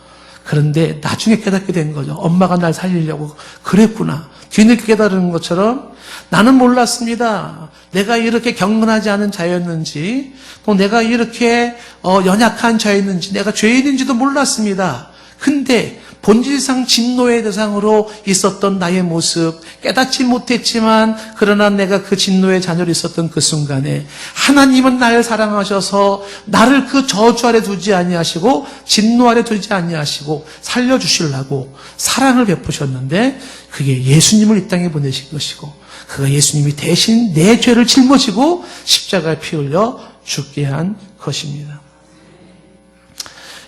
그런데 나중에 깨닫게 된 거죠. 엄마가 날 살리려고 그랬구나. 뒤늦게 깨달은 것처럼 나는 몰랐습니다. 내가 이렇게 경건하지 않은 자였는지, 또 내가 이렇게 연약한 자였는지, 내가 죄인인지도 몰랐습니다. 근데 본질상 진노의 대상으로 있었던 나의 모습, 깨닫지 못했지만 그러나 내가 그 진노의 자녀로 있었던 그 순간에 하나님은 나를 사랑하셔서 나를 그 저주 아래 두지 아니하시고 진노 아래 두지 아니하시고 살려주시려고 사랑을 베푸셨는데 그게 예수님을 이 땅에 보내신 것이고 그가 예수님이 대신 내 죄를 짊어지고 십자가에 피 흘려 죽게 한 것입니다.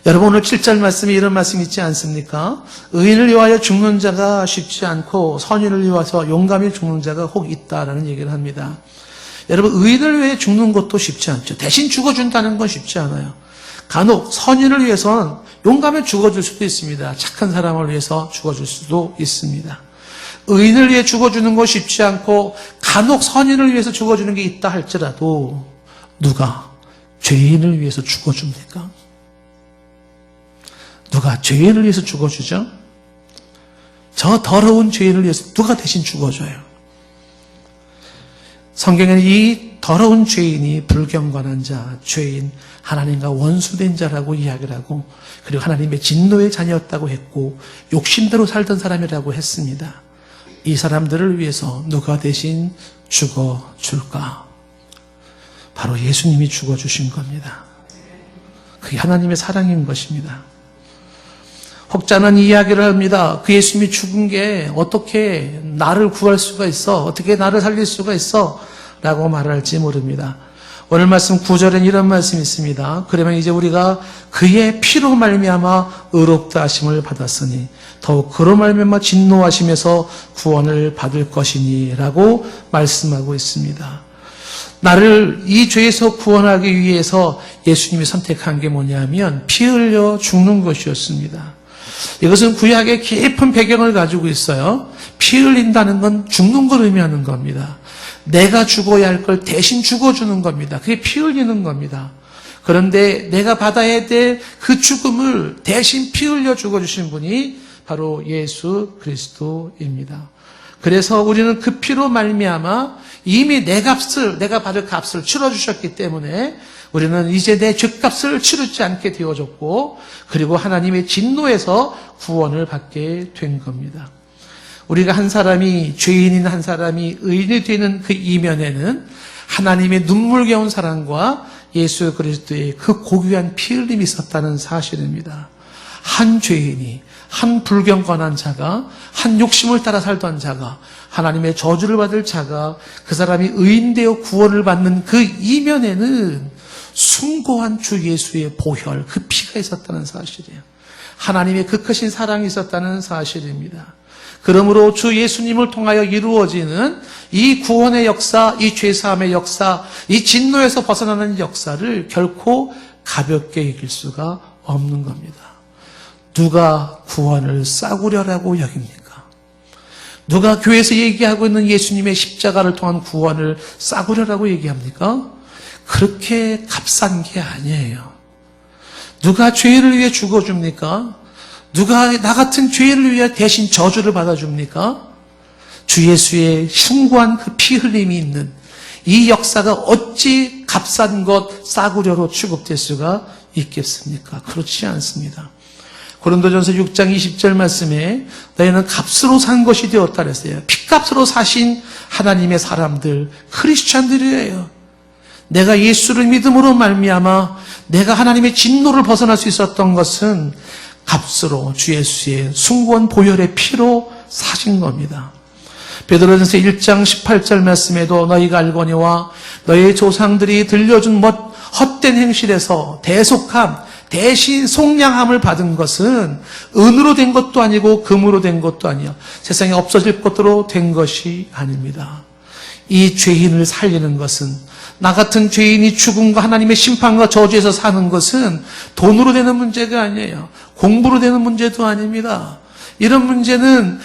여러분 오늘 7절 말씀에 이런 말씀이 있지 않습니까? 의인을 위하여 죽는 자가 쉽지 않고 선인을 위하여 용감히 죽는 자가 혹 있다라는 얘기를 합니다. 여러분 의인을 위해 죽는 것도 쉽지 않죠. 대신 죽어준다는 건 쉽지 않아요. 간혹 선인을 위해서는 용감히 죽어줄 수도 있습니다. 착한 사람을 위해서 죽어줄 수도 있습니다. 의인을 위해 죽어주는 거 쉽지 않고 간혹 선인을 위해서 죽어주는 게 있다 할지라도 누가 죄인을 위해서 죽어줍니까? 누가 죄인을 위해서 죽어주죠? 저 더러운 죄인을 위해서 누가 대신 죽어줘요? 성경에는 이 더러운 죄인이 불경건한 자, 죄인, 하나님과 원수된 자라고 이야기를 하고 그리고 하나님의 진노의 자녀였다고 했고 욕심대로 살던 사람이라고 했습니다. 이 사람들을 위해서 누가 대신 죽어줄까? 바로 예수님이 죽어주신 겁니다. 그게 하나님의 사랑인 것입니다. 혹자는 이야기를 합니다. 그 예수님이 죽은 게 어떻게 나를 구할 수가 있어? 어떻게 나를 살릴 수가 있어? 라고 말할지 모릅니다. 오늘 말씀 9절엔 이런 말씀이 있습니다. 그러면 이제 우리가 그의 피로 말미암아 의롭다 하심을 받았으니 더욱 그로 말미암아 진노하심에서 구원을 받을 것이니 라고 말씀하고 있습니다. 나를 이 죄에서 구원하기 위해서 예수님이 선택한 게 뭐냐면 피 흘려 죽는 것이었습니다. 이것은 구약의 깊은 배경을 가지고 있어요. 피 흘린다는 건 죽는 걸 의미하는 겁니다. 내가 죽어야 할 걸 대신 죽어주는 겁니다. 그게 피 흘리는 겁니다. 그런데 내가 받아야 될 그 죽음을 대신 피 흘려 죽어주신 분이 바로 예수 그리스도입니다. 그래서 우리는 그 피로 말미암아 이미 내가 받을 값을 치러주셨기 때문에 우리는 이제 내 죄값을 치르지 않게 되어졌고 그리고 하나님의 진노에서 구원을 받게 된 겁니다. 우리가 한 사람이 죄인인 한 사람이 의인이 되는 그 이면에는 하나님의 눈물겨운 사랑과 예수 그리스도의 그 고귀한 피 흘림이 있었다는 사실입니다. 한 죄인이 한 불경건한 자가 한 욕심을 따라 살던 자가 하나님의 저주를 받을 자가 그 사람이 의인되어 구원을 받는 그 이면에는 숭고한 주 예수의 보혈 그 피가 있었다는 사실이에요. 하나님의 그 크신 사랑이 있었다는 사실입니다. 그러므로 주 예수님을 통하여 이루어지는 이 구원의 역사, 이 죄사함의 역사, 이 진노에서 벗어나는 역사를 결코 가볍게 이길 수가 없는 겁니다. 누가 구원을 싸구려라고 여깁니까? 누가 교회에서 얘기하고 있는 예수님의 십자가를 통한 구원을 싸구려라고 얘기합니까? 그렇게 값싼 게 아니에요. 누가 죄인을 위해 죽어줍니까? 누가 나 같은 죄인을 위해 대신 저주를 받아줍니까? 주 예수의 숭고한 그 피 흘림이 있는 이 역사가 어찌 값싼 것 싸구려로 취급될 수가 있겠습니까? 그렇지 않습니다. 고린도전서 6장 20절 말씀에 너희는 값으로 산 것이 되었다 그랬어요. 핏값으로 사신 하나님의 사람들, 크리스찬들이에요. 내가 예수를 믿음으로 말미암아 내가 하나님의 진노를 벗어날 수 있었던 것은 값으로 주 예수의 숭고한 보혈의 피로 사신 겁니다. 베드로전서 1장 18절 말씀에도 너희가 알거니와 너희 조상들이 들려준 헛된 행실에서 대속함, 대신 속량함을 받은 것은 은으로 된 것도 아니고 금으로 된 것도 아니야. 세상에 없어질 것으로 된 것이 아닙니다. 이 죄인을 살리는 것은 나 같은 죄인이 죽음과 하나님의 심판과 저주에서 사는 것은 돈으로 되는 문제가 아니에요. 공부로 되는 문제도 아닙니다. 이런 문제는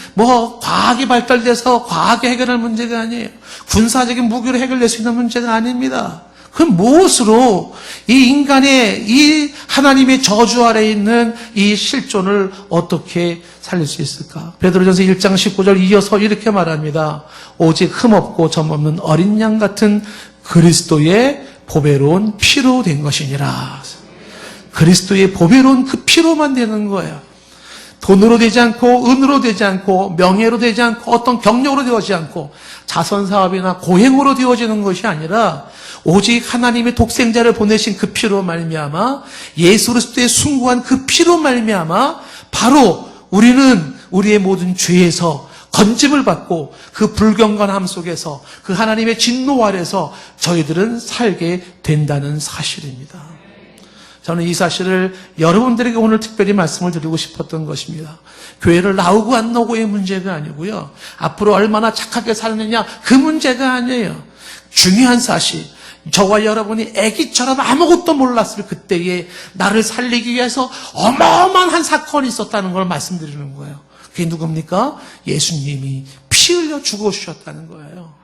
과학이 발달돼서 과하게 해결할 문제가 아니에요. 군사적인 무기로 해결될 수 있는 문제가 아닙니다. 그럼 무엇으로 이 인간의 이 하나님의 저주 아래에 있는 이 실존을 어떻게 살릴 수 있을까? 베드로전서 1장 19절 이어서 이렇게 말합니다. 오직 흠없고 점없는 어린 양 같은 그리스도의 보배로운 피로 된 것이니라. 그리스도의 보배로운 그 피로만 되는 거예요. 돈으로 되지 않고 은으로 되지 않고 명예로 되지 않고 어떤 경력으로 되어지지 않고 자선사업이나 고행으로 되어지는 것이 아니라 오직 하나님의 독생자를 보내신 그 피로 말미암아 예수 그리스도의 숭고한 그 피로 말미암아 바로 우리는 우리의 모든 죄에서 건짐을 받고 그 불경건함 속에서 그 하나님의 진노 아래서 저희들은 살게 된다는 사실입니다. 저는 이 사실을 여러분들에게 오늘 특별히 말씀을 드리고 싶었던 것입니다. 교회를 나오고 안 나오고의 문제가 아니고요. 앞으로 얼마나 착하게 살느냐 그 문제가 아니에요. 중요한 사실, 저와 여러분이 아기처럼 아무것도 몰랐을 그때에 나를 살리기 위해서 어마어마한 한 사건이 있었다는 걸 말씀드리는 거예요. 그게 누굽니까? 예수님이 피 흘려 죽어주셨다는 거예요.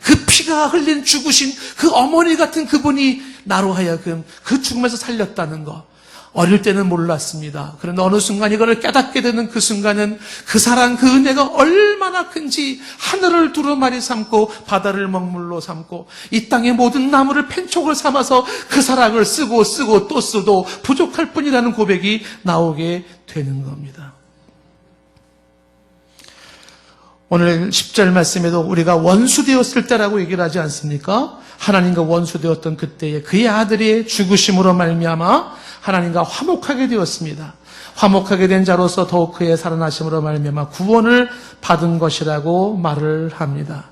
그 피가 흘린 죽으신 그 어머니 같은 그분이 나로 하여금 그 죽음에서 살렸다는 것. 어릴 때는 몰랐습니다. 그런데 어느 순간 이거를 깨닫게 되는 그 순간은 그 사랑, 그 은혜가 얼마나 큰지 하늘을 두루마리 삼고 바다를 먹물로 삼고 이 땅의 모든 나무를 펜촉을 삼아서 그 사랑을 쓰고 또 쓰도 부족할 뿐이라는 고백이 나오게 되는 겁니다. 오늘 10절 말씀에도 우리가 원수 되었을 때라고 얘기를 하지 않습니까? 하나님과 원수 되었던 그때에 그의 아들의 죽으심으로 말미암아 하나님과 화목하게 되었습니다. 화목하게 된 자로서 더욱 그의 살아나심으로 말미암아 구원을 받은 것이라고 말을 합니다.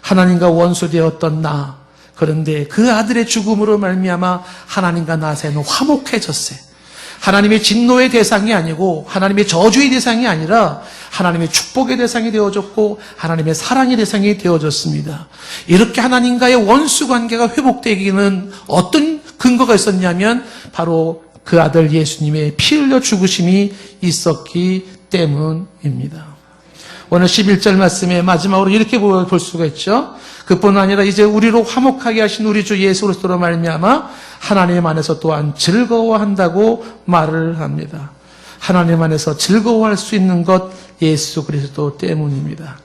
하나님과 원수 되었던 나, 그런데 그 아들의 죽음으로 말미암아 하나님과 나 사이는 화목해졌어요. 하나님의 진노의 대상이 아니고 하나님의 저주의 대상이 아니라 하나님의 축복의 대상이 되어졌고 하나님의 사랑의 대상이 되어졌습니다. 이렇게 하나님과의 원수 관계가 회복되기는 어떤 근거가 있었냐면 바로 그 아들 예수님의 피 흘려 죽으심이 있었기 때문입니다. 오늘 11절 말씀의 마지막으로 이렇게 볼 수가 있죠. 그뿐 아니라 이제 우리로 화목하게 하신 우리 주 예수 그리스도로 말미암아 하나님 안에서 또한 즐거워한다고 말을 합니다. 하나님 안에서 즐거워할 수 있는 것 예수 그리스도 때문입니다.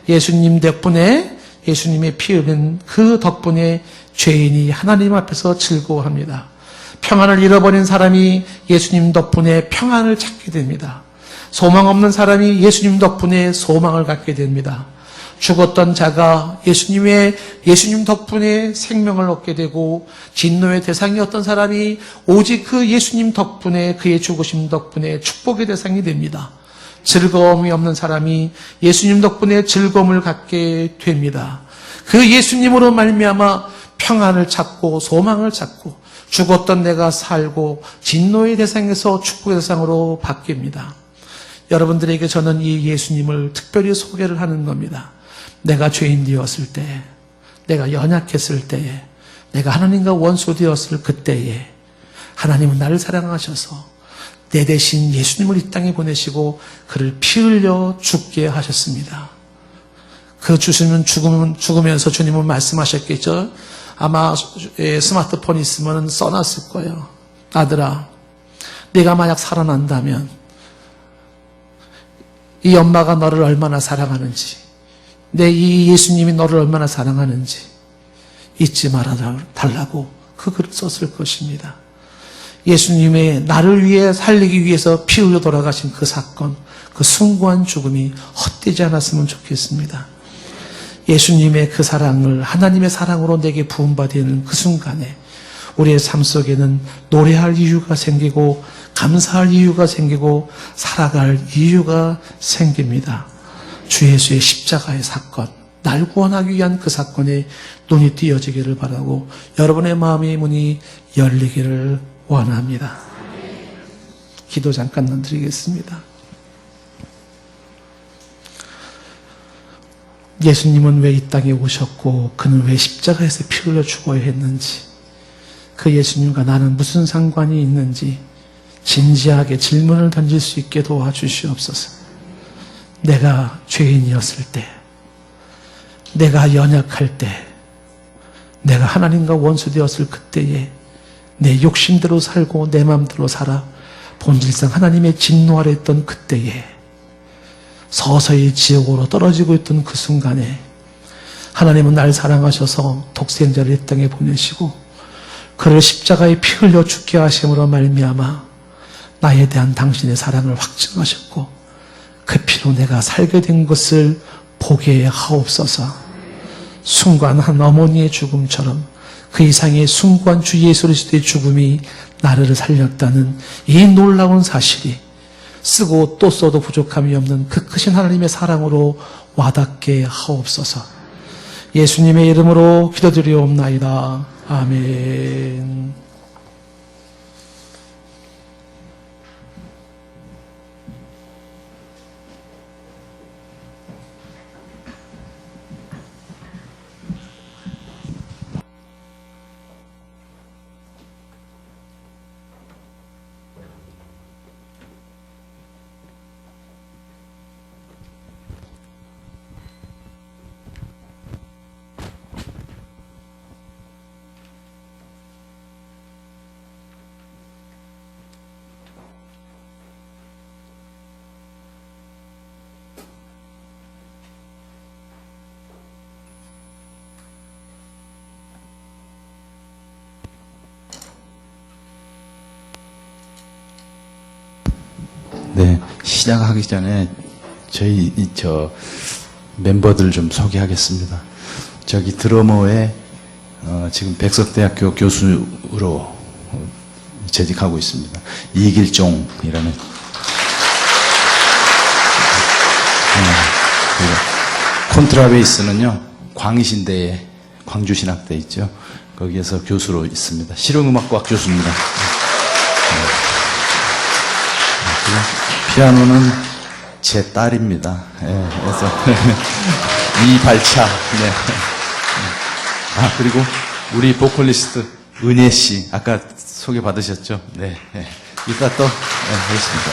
예수님 덕분에 예수님의 피 흘린 그 덕분에 죄인이 하나님 앞에서 즐거워합니다. 평안을 잃어버린 사람이 예수님 덕분에 평안을 찾게 됩니다. 소망 없는 사람이 예수님 덕분에 소망을 갖게 됩니다. 죽었던 자가 예수님 덕분에 생명을 얻게 되고 진노의 대상이었던 사람이 오직 그 예수님 덕분에 그의 죽으심 덕분에 축복의 대상이 됩니다. 즐거움이 없는 사람이 예수님 덕분에 즐거움을 갖게 됩니다. 그 예수님으로 말미암아 평안을 찾고 소망을 찾고 죽었던 내가 살고 진노의 대상에서 축복의 대상으로 바뀝니다. 여러분들에게 저는 이 예수님을 특별히 소개를 하는 겁니다. 내가 죄인 되었을 때, 내가 연약했을 때에, 내가 하나님과 원수 되었을 그때에 하나님은 나를 사랑하셔서 내 대신 예수님을 이 땅에 보내시고 그를 피 흘려 죽게 하셨습니다. 그 주시는 죽으면서 주님은 말씀하셨겠죠. 아마 스마트폰 있으면 써놨을 거예요. 아들아, 네가 만약 살아난다면 이 엄마가 너를 얼마나 사랑하는지, 이 예수님이 너를 얼마나 사랑하는지 잊지 말아 달라고 그 글을 썼을 것입니다. 예수님의 나를 위해 살리기 위해서 피 흘려 돌아가신 그 사건, 그 숭고한 죽음이 헛되지 않았으면 좋겠습니다. 예수님의 그 사랑을 하나님의 사랑으로 내게 부음받는 그 순간에 우리의 삶 속에는 노래할 이유가 생기고 감사할 이유가 생기고 살아갈 이유가 생깁니다. 주 예수의 십자가의 사건, 날 구원하기 위한 그 사건에 눈이 띄어지기를 바라고 여러분의 마음의 문이 열리기를 원합니다. 기도 잠깐 드리겠습니다. 예수님은 왜 이 땅에 오셨고 그는 왜 십자가에서 피 흘려 죽어야 했는지, 그 예수님과 나는 무슨 상관이 있는지 진지하게 질문을 던질 수 있게 도와주시옵소서. 내가 죄인이었을 때, 내가 연약할 때, 내가 하나님과 원수 되었을 그때에 내 욕심대로 살고 내 마음대로 살아 본질상 하나님의 진노 아래 있던 그때에 서서히 지옥으로 떨어지고 있던 그 순간에 하나님은 날 사랑하셔서 독생자를 이 땅에 보내시고 그를 십자가에 피 흘려 죽게 하심으로 말미암아 나에 대한 당신의 사랑을 확증하셨고 그 피로 내가 살게 된 것을 보게 하옵소서. 숭고한 어머니의 죽음처럼 그 이상의 숭고한 주 예수 그리스도의 죽음이 나를 살렸다는 이 놀라운 사실이 쓰고 또 써도 부족함이 없는 그 크신 하나님의 사랑으로 와닿게 하옵소서. 예수님의 이름으로 기도드리옵나이다. 아멘. 네, 시작하기 전에 저희 멤버들 좀 소개하겠습니다. 저기 드러머에 지금 백석대학교 교수로 재직하고 있습니다. 이길종이라는. 그리고 콘트라베이스는요, 광신대에 광주신학대 있죠. 거기에서 교수로 있습니다. 실용음악과 교수입니다. 피아노는 제 딸입니다. 예, 그래서 이발차. 네. 그리고 우리 보컬리스트 은혜 씨 아까 소개 받으셨죠? 네. 네. 이따 또 하겠습니다.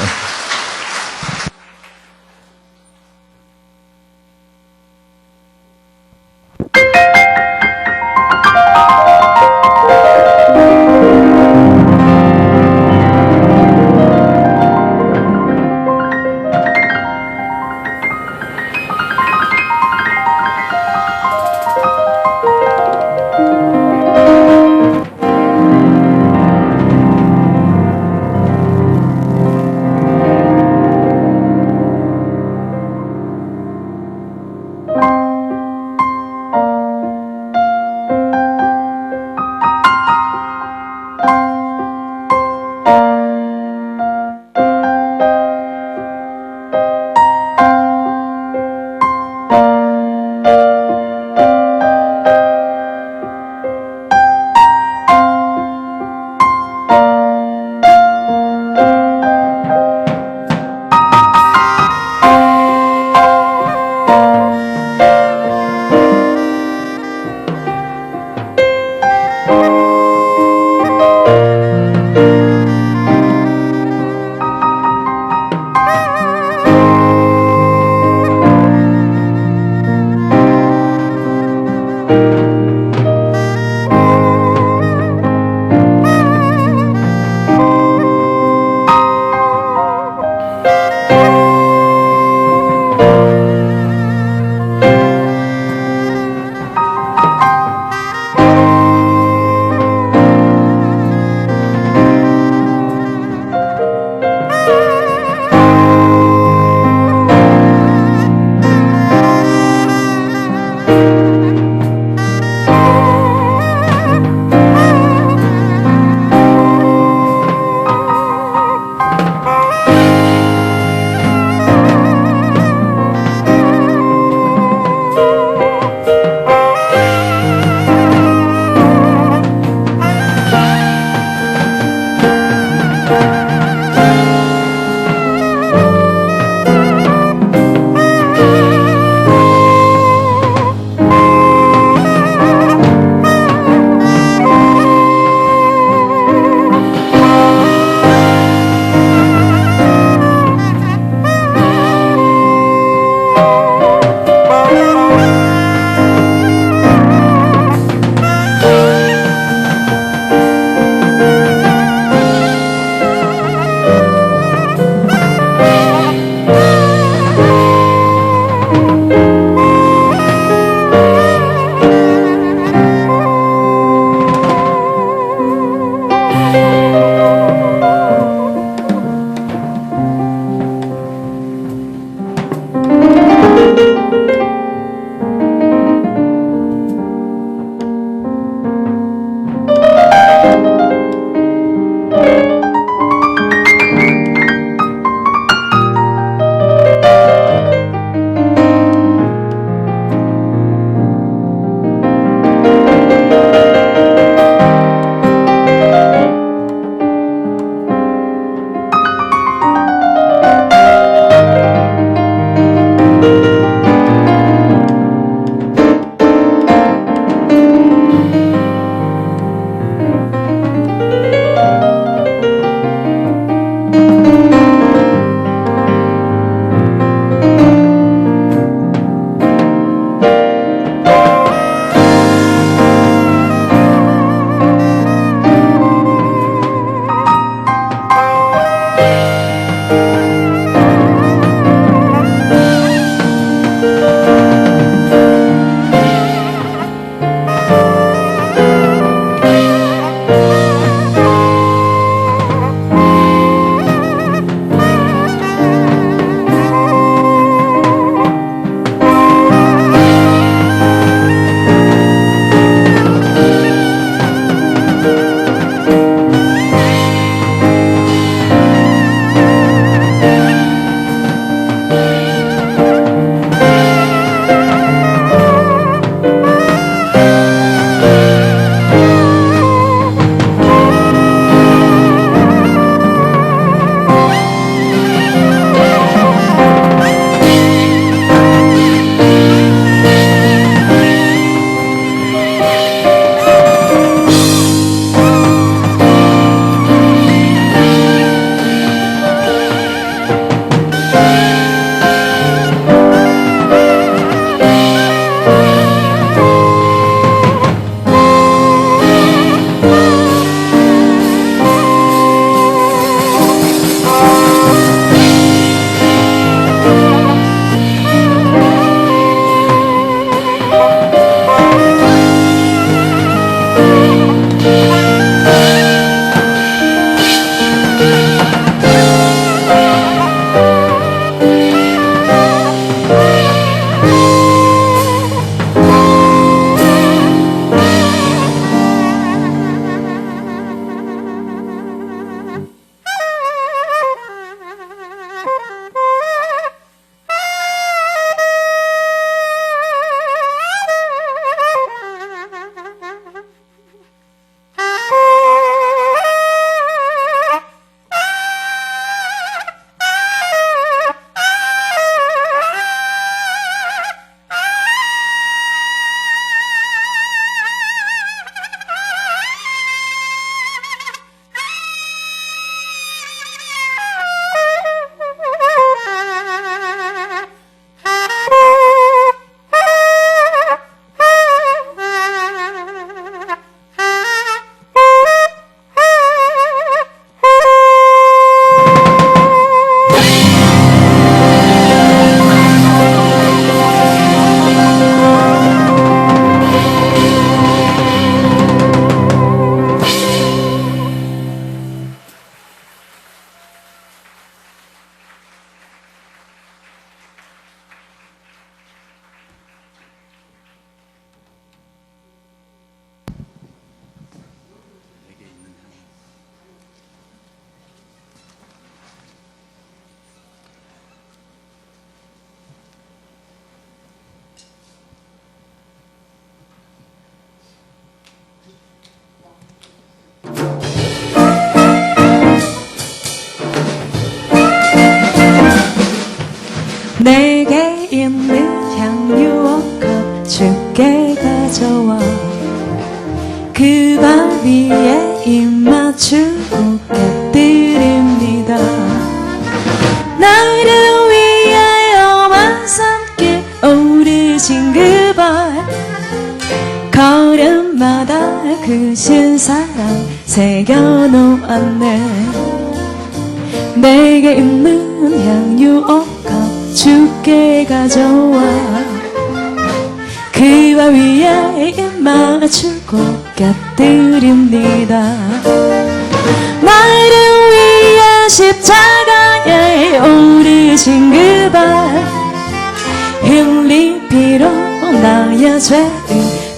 위에 입 맞추고 곁들입니다. 나를 위하여만 산길 오르신 그 발 걸음마다 크신 사랑 새겨놓았네. 내게 있는 향유 옥합 주께 가져와 그와 위에 입 맞추고 곁들입니다. 나를 위해 십자가에 오르신 그 발 흘린 피로 나의 죄를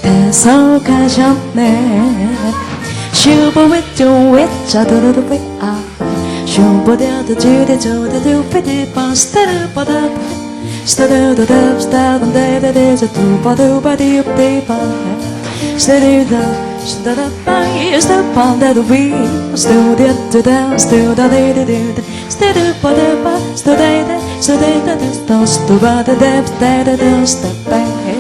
대속하셨네. 슈퍼웨쪼웨짜도로도웨 슈퍼데도주데조데도페디빠 스타르빠다 스타르도답 스타던데데데저두바두바디업데바 스타르다 스타르빠이 스타판데도비 스타르데도다 스타르다데데데데 스타르빠데바 스타데데 스타데데 스타르바데데 스타데데 스타바이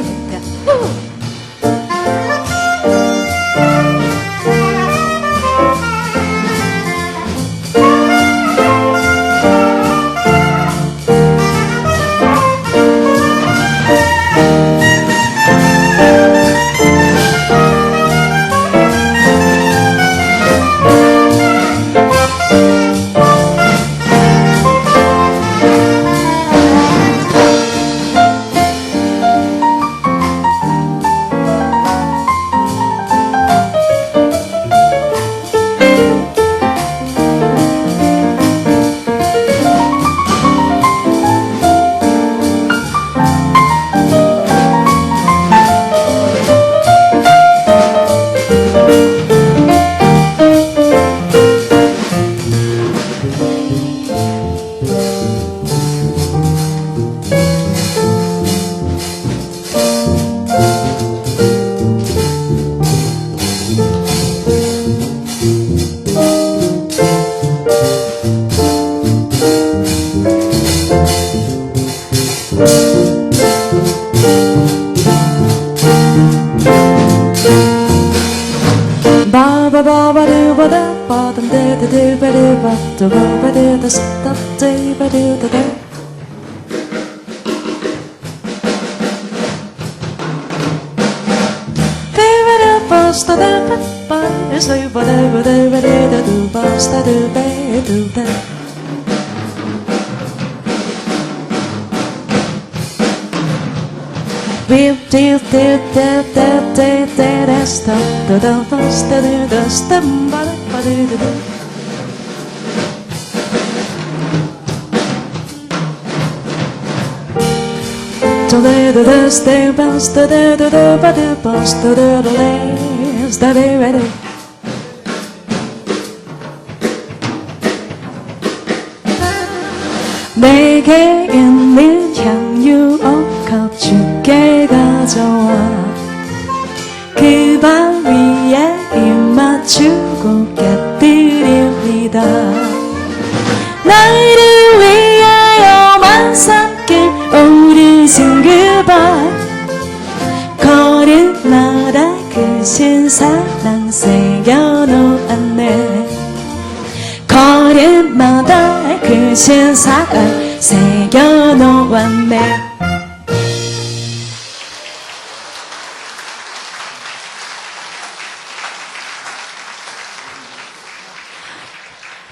내게 있는 향유 옥합 주께 가져와 그 발 위에 입 맞추고 곁들입니다. 나를 위하여만 산길 오르신 그 발 걸음마다 크신 사랑 새겨놓았네. 걸음마다 크신 사랑 새겨놓았네.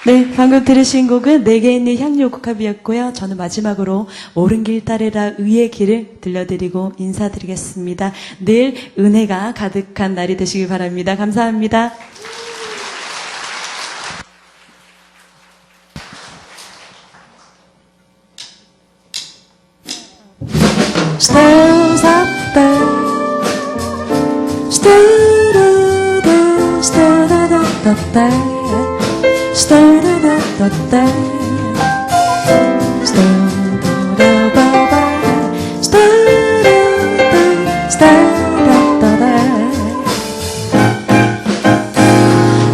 네, 방금 들으신 곡은 내게 있는 향유 옥합이었고요. 저는 마지막으로 옳은 길 따르라 의의 길을 들려드리고 인사드리겠습니다. 늘 은혜가 가득한 날이 되시길 바랍니다. 감사합니다. Stars up there,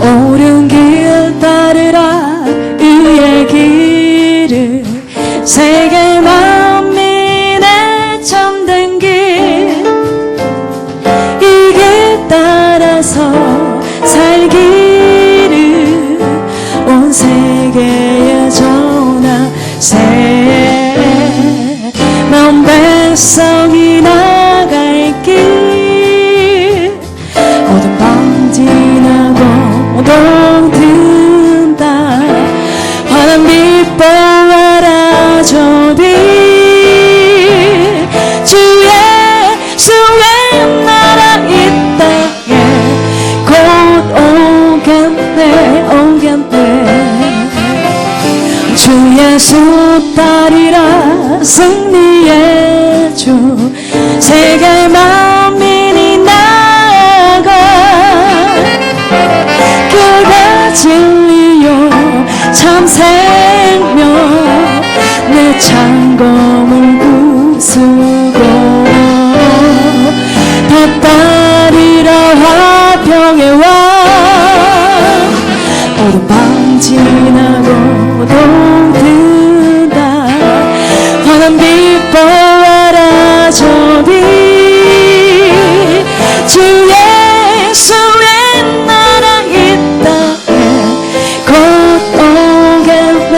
옳은 길 따르라 의의 길을 세계 만민의 참된 길 이 길 따라서 살기 백성이 나갈 길 어둠 밤 지나고 오동 든다 환한 빛 보아라 저비 주 예수의 나라 이 땅에 곧 오겠네 주 예수 따리라 승리의 주 세계 만민이 나아가 그가 진리요 참 생명 내 창검을 부수고 다 따리라 화평의 왕 어둠 밤 지나고 동든다 환한 빛 보아라 저비 주 예수의 나라 이 땅에 곧 오겠네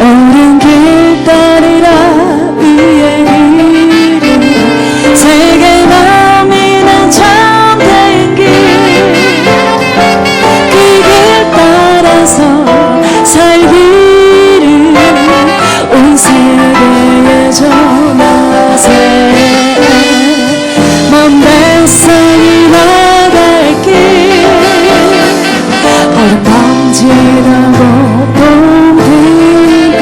오른 길 따르라 의의 이름 세계 만민은 참된 길 그 길 따라서 살기를 온 세계에 전하세 먼 백성이 나갈 길 어둠 밤 지나고 동든다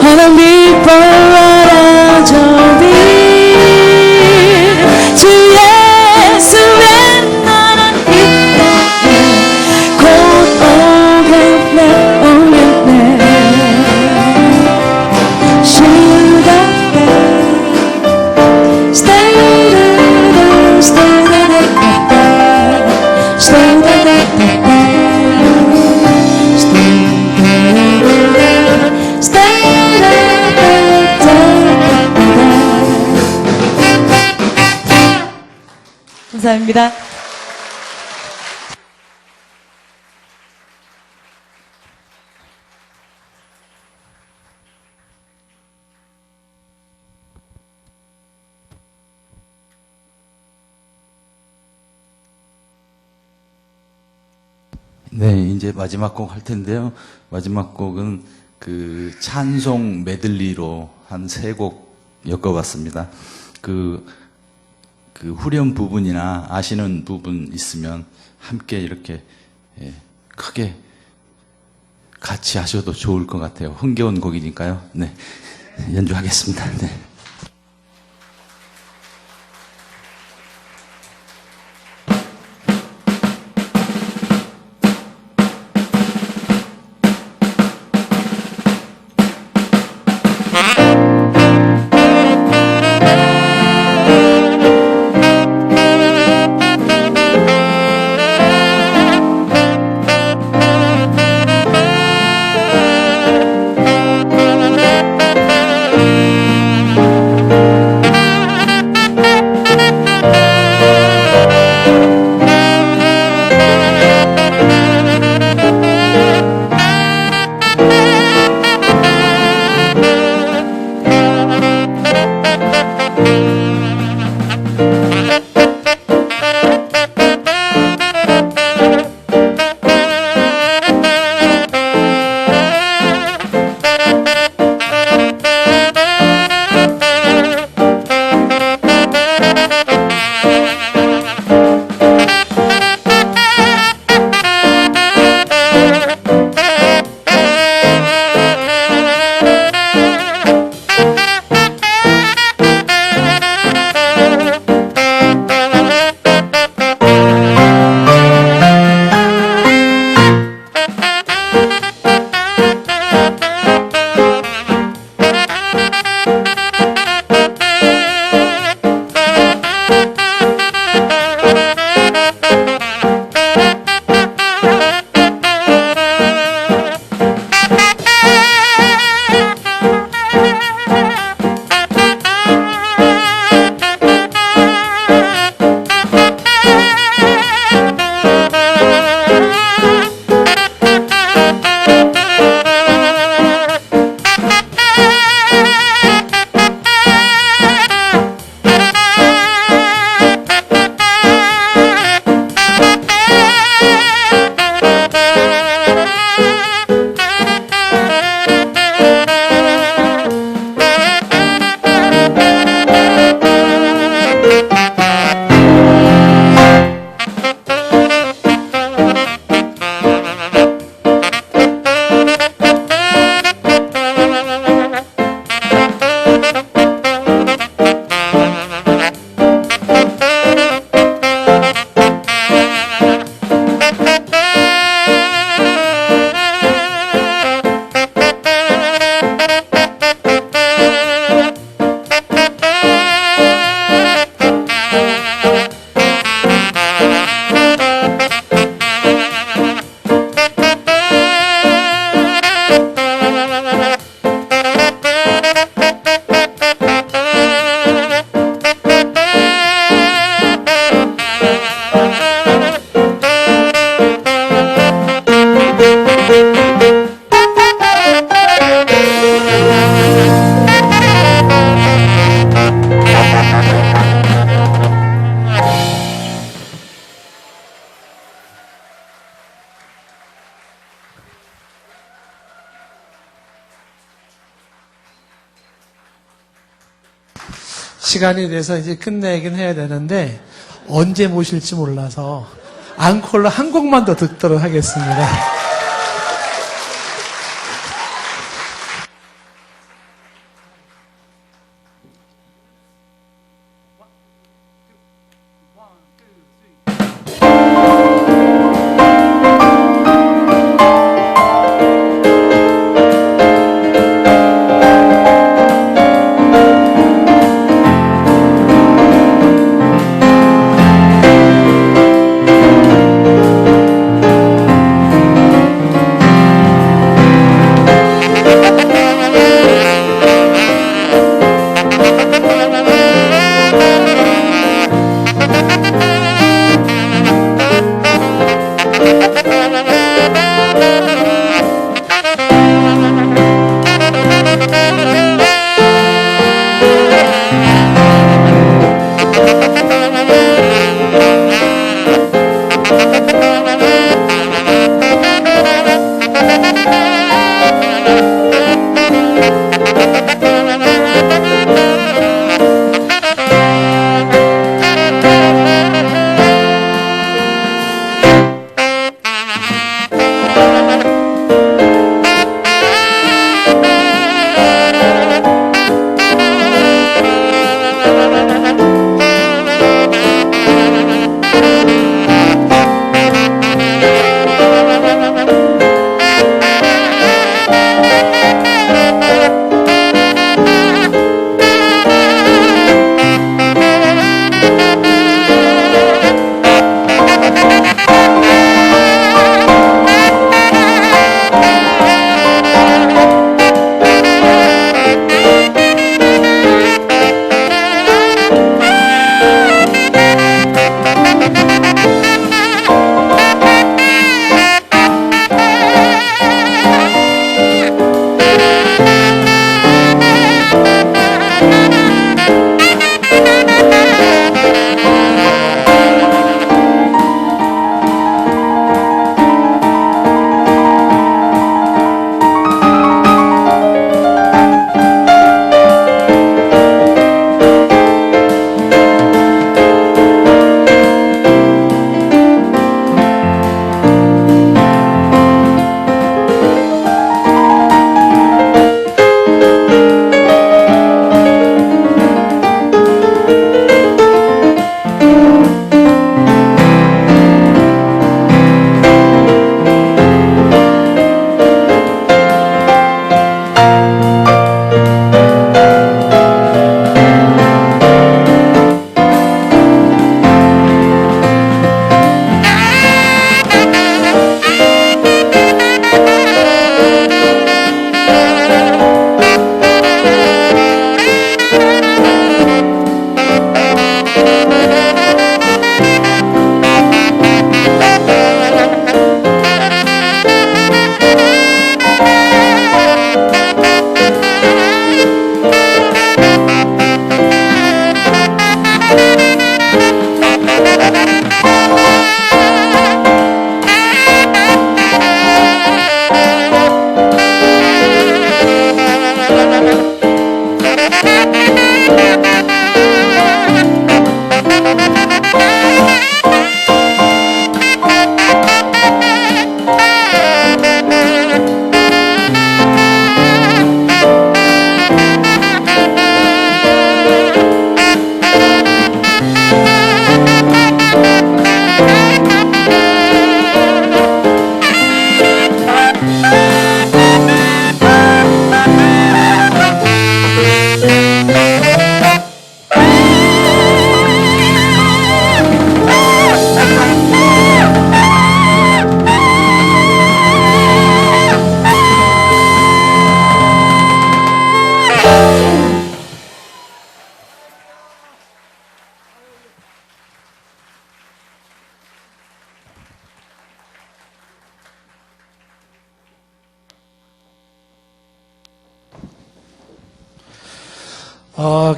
환한 빛 보아라 저비 주 예수의 나라 이 땅에 곧 오겠네 감사합니다. 네, 이제 마지막 곡 할 텐데요. 마지막 곡은 그 찬송 메들리로 한 3곡 엮어봤습니다. 그 후렴 부분이나 아시는 부분 있으면 함께 이렇게 크게 같이 하셔도 좋을 것 같아요. 흥겨운 곡이니까요. 네, 연주하겠습니다. 네. 시간이 돼서 이제 끝내긴 해야 되는데 언제 모실지 몰라서 앙콜로 한 곡만 더 듣도록 하겠습니다.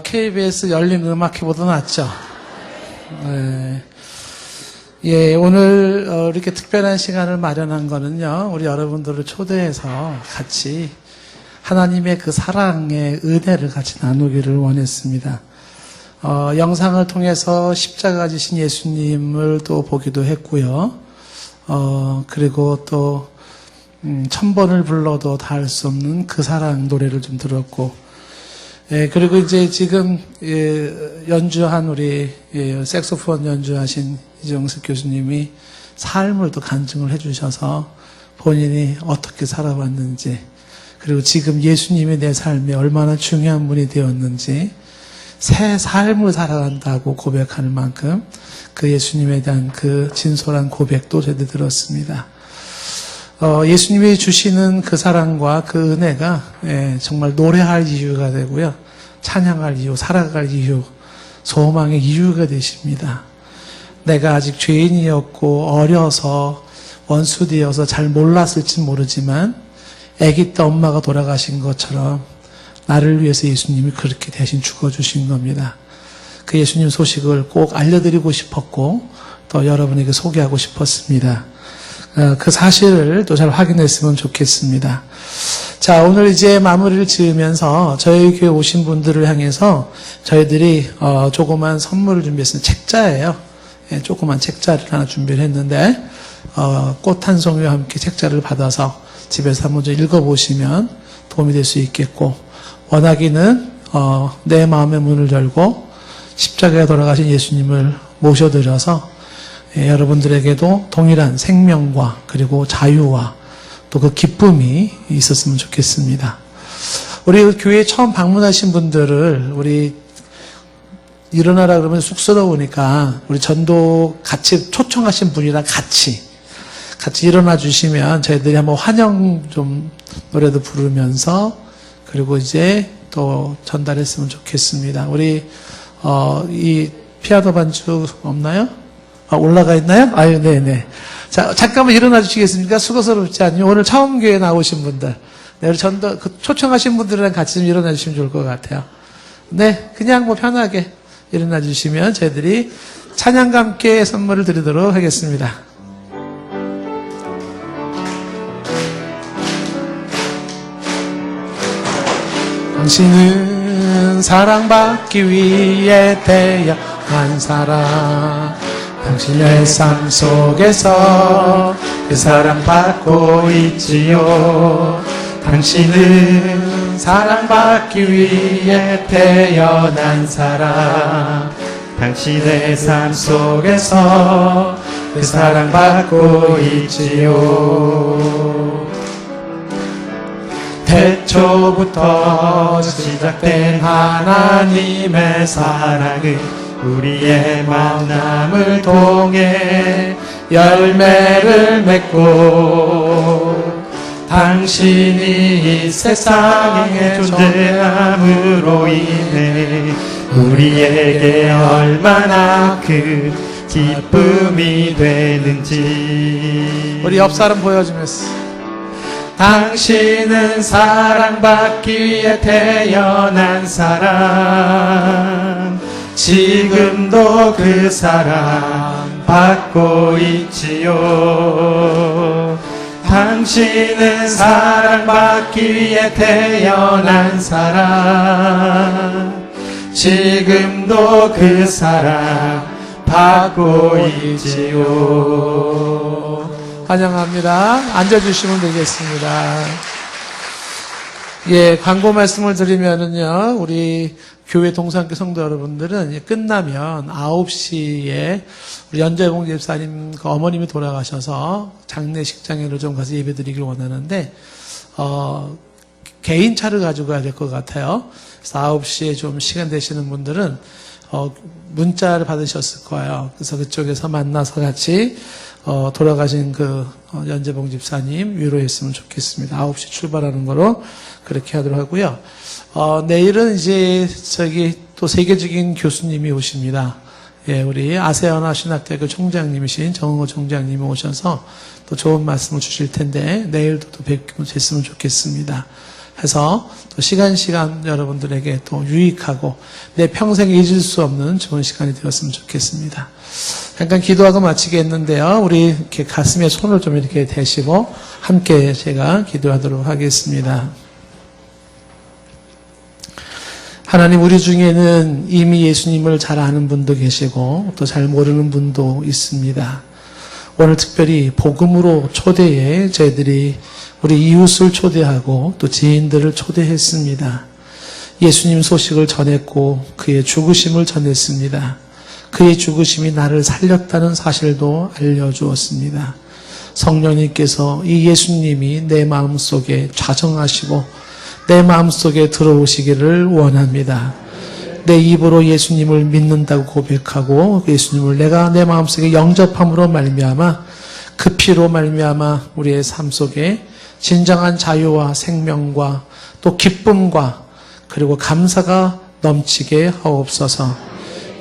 KBS 열린 음악회보다 낫죠. 예, 오늘 이렇게 특별한 시간을 마련한 거는요, 우리 여러분들을 초대해서 같이 하나님의 그 사랑의 은혜를 같이 나누기를 원했습니다. 영상을 통해서 십자가 지신 예수님을 또 보기도 했고요. 그리고 또 1000번을 불러도 다 할 수 없는 그 사랑 노래를 좀 들었고, 그리고 이제 지금 연주한 우리 색소폰 연주하신 이정석 교수님이 삶을 또 간증을 해주셔서 본인이 어떻게 살아왔는지, 그리고 지금 예수님이 내 삶에 얼마나 중요한 분이 되었는지, 새 삶을 살아간다고 고백할 만큼 그 예수님에 대한 그 진솔한 고백도 저희들 들었습니다. 예수님이 주시는 그 사랑과 그 은혜가 정말 노래할 이유가 되고요. 찬양할 이유, 살아갈 이유, 소망의 이유가 되십니다. 내가 아직 죄인이었고 어려서 원수되어서 잘 몰랐을지 모르지만 아기 때 엄마가 돌아가신 것처럼 나를 위해서 예수님이 그렇게 대신 죽어주신 겁니다. 그 예수님 소식을 꼭 알려드리고 싶었고 또 여러분에게 소개하고 싶었습니다. 그 사실을 또 잘 확인했으면 좋겠습니다. 자, 오늘 이제 마무리를 지으면서 저희 교회 오신 분들을 향해서 저희들이 조그만 선물을 준비했습니다. 책자예요. 조그만 책자를 하나 준비를 했는데 꽃 한 송이와 함께 책자를 받아서 집에서 한번 좀 읽어보시면 도움이 될 수 있겠고, 원하기는 내 마음의 문을 열고 십자가에 돌아가신 예수님을 모셔드려서 여러분들에게도 동일한 생명과 그리고 자유와 또 그 기쁨이 있었으면 좋겠습니다. 우리 교회에 처음 방문하신 분들을 우리 일어나라 그러면 쑥스러우니까 우리 전도 같이 초청하신 분이랑 같이 일어나 주시면 저희들이 한번 환영 좀 노래도 부르면서 그리고 이제 또 전달했으면 좋겠습니다. 우리 이 피아노 반주 없나요? 올라가 있나요? 아유, 네네. 자, 잠깐만 일어나 주시겠습니까? 수고스럽지 않요. 오늘 처음 교회에 나오신 분들, 우리 전도 초청하신 분들이랑 같이 좀 일어나 주시면 좋을 것 같아요. 네, 그냥 뭐 편하게 일어나 주시면 저희들이 찬양과 함께 선물을 드리도록 하겠습니다. 당신은 사랑받기 위해 태어난 사람, 당신의 삶 속에서 그 사랑받고 있지요. 당신은 사랑받기 위해 태어난 사람, 당신의 삶 속에서 그 사랑받고 있지요. 태초부터 시작된 하나님의 사랑은 우리의 만남을 통해 열매를 맺고, 당신이 이 세상에 존재함으로 인해 우리에게 얼마나 큰 기쁨이 되는지. 우리 옆 사람 보여주면서, 당신은 사랑받기 위해 태어난 사람, 지금도 그 사랑 받고 있지요. 당신은 사랑받기 위해 태어난 사람, 지금도 그 사랑 받고 있지요. 환영합니다. 앉아주시면 되겠습니다. 예, 광고 말씀을 드리면은요, 우리 교회 동산교 성도 여러분들은 끝나면 9시에 우리 연재봉 집사님 그 어머님이 돌아가셔서 장례식장으로 좀 가서 예배 드리길 원하는데, 개인차를 가지고 가야 될 것 같아요. 그래서 9시에 좀 시간 되시는 분들은, 문자를 받으셨을 거예요. 그래서 그쪽에서 만나서 같이, 돌아가신 그 연재봉 집사님 위로했으면 좋겠습니다. 9시 출발하는 거로 그렇게 하도록 하고요. 내일은 이제 또 세계적인 교수님이 오십니다. 예, 우리 아세아나 신학대학교 총장님이신 정은호 총장님이 오셔서 또 좋은 말씀을 주실 텐데 내일도 또 뵙기만 됐으면 좋겠습니다. 해서 또 시간 여러분들에게 또 유익하고 내 평생 잊을 수 없는 좋은 시간이 되었으면 좋겠습니다. 잠깐 기도하고 마치겠는데요. 우리 이렇게 가슴에 손을 좀 이렇게 대시고 함께 제가 기도하도록 하겠습니다. 하나님, 우리 중에는 이미 예수님을 잘 아는 분도 계시고 또 잘 모르는 분도 있습니다. 오늘 특별히 복음으로 초대해 저희들이 우리 이웃을 초대하고 또 지인들을 초대했습니다. 예수님 소식을 전했고 그의 죽으심을 전했습니다. 그의 죽으심이 나를 살렸다는 사실도 알려주었습니다. 성령님께서 이 예수님이 내 마음속에 좌정하시고 내 마음속에 들어오시기를 원합니다. 내 입으로 예수님을 믿는다고 고백하고 예수님을 내가 내 마음속에 영접함으로 말미암아 그 피로 말미암아 우리의 삶 속에 진정한 자유와 생명과 또 기쁨과 그리고 감사가 넘치게 하옵소서.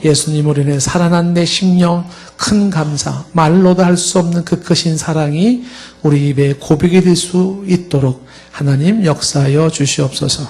예수님으로 인해 살아난 내 심령 큰 감사, 말로도 할 수 없는 그 크신 사랑이 우리 입에 고백이 될 수 있도록 하나님 역사하여 주시옵소서.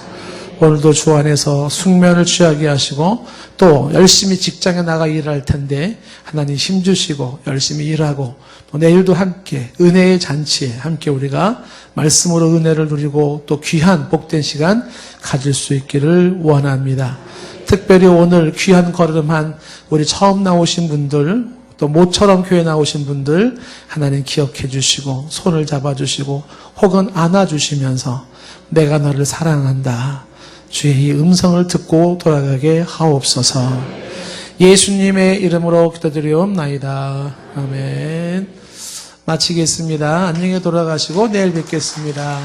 오늘도 주 안에서 숙면을 취하게 하시고 또 열심히 직장에 나가 일할 텐데 하나님 힘주시고 열심히 일하고 또 내일도 함께 은혜의 잔치에 함께 우리가 말씀으로 은혜를 누리고 또 귀한 복된 시간 가질 수 있기를 원합니다. 특별히 오늘 귀한 걸음한 우리 처음 나오신 분들 또 모처럼 교회 나오신 분들 하나님 기억해 주시고 손을 잡아주시고 혹은 안아주시면서 내가 너를 사랑한다. 주의 이 음성을 듣고 돌아가게 하옵소서. 예수님의 이름으로 기도드리옵나이다. 아멘. 마치겠습니다. 안녕히 돌아가시고 내일 뵙겠습니다.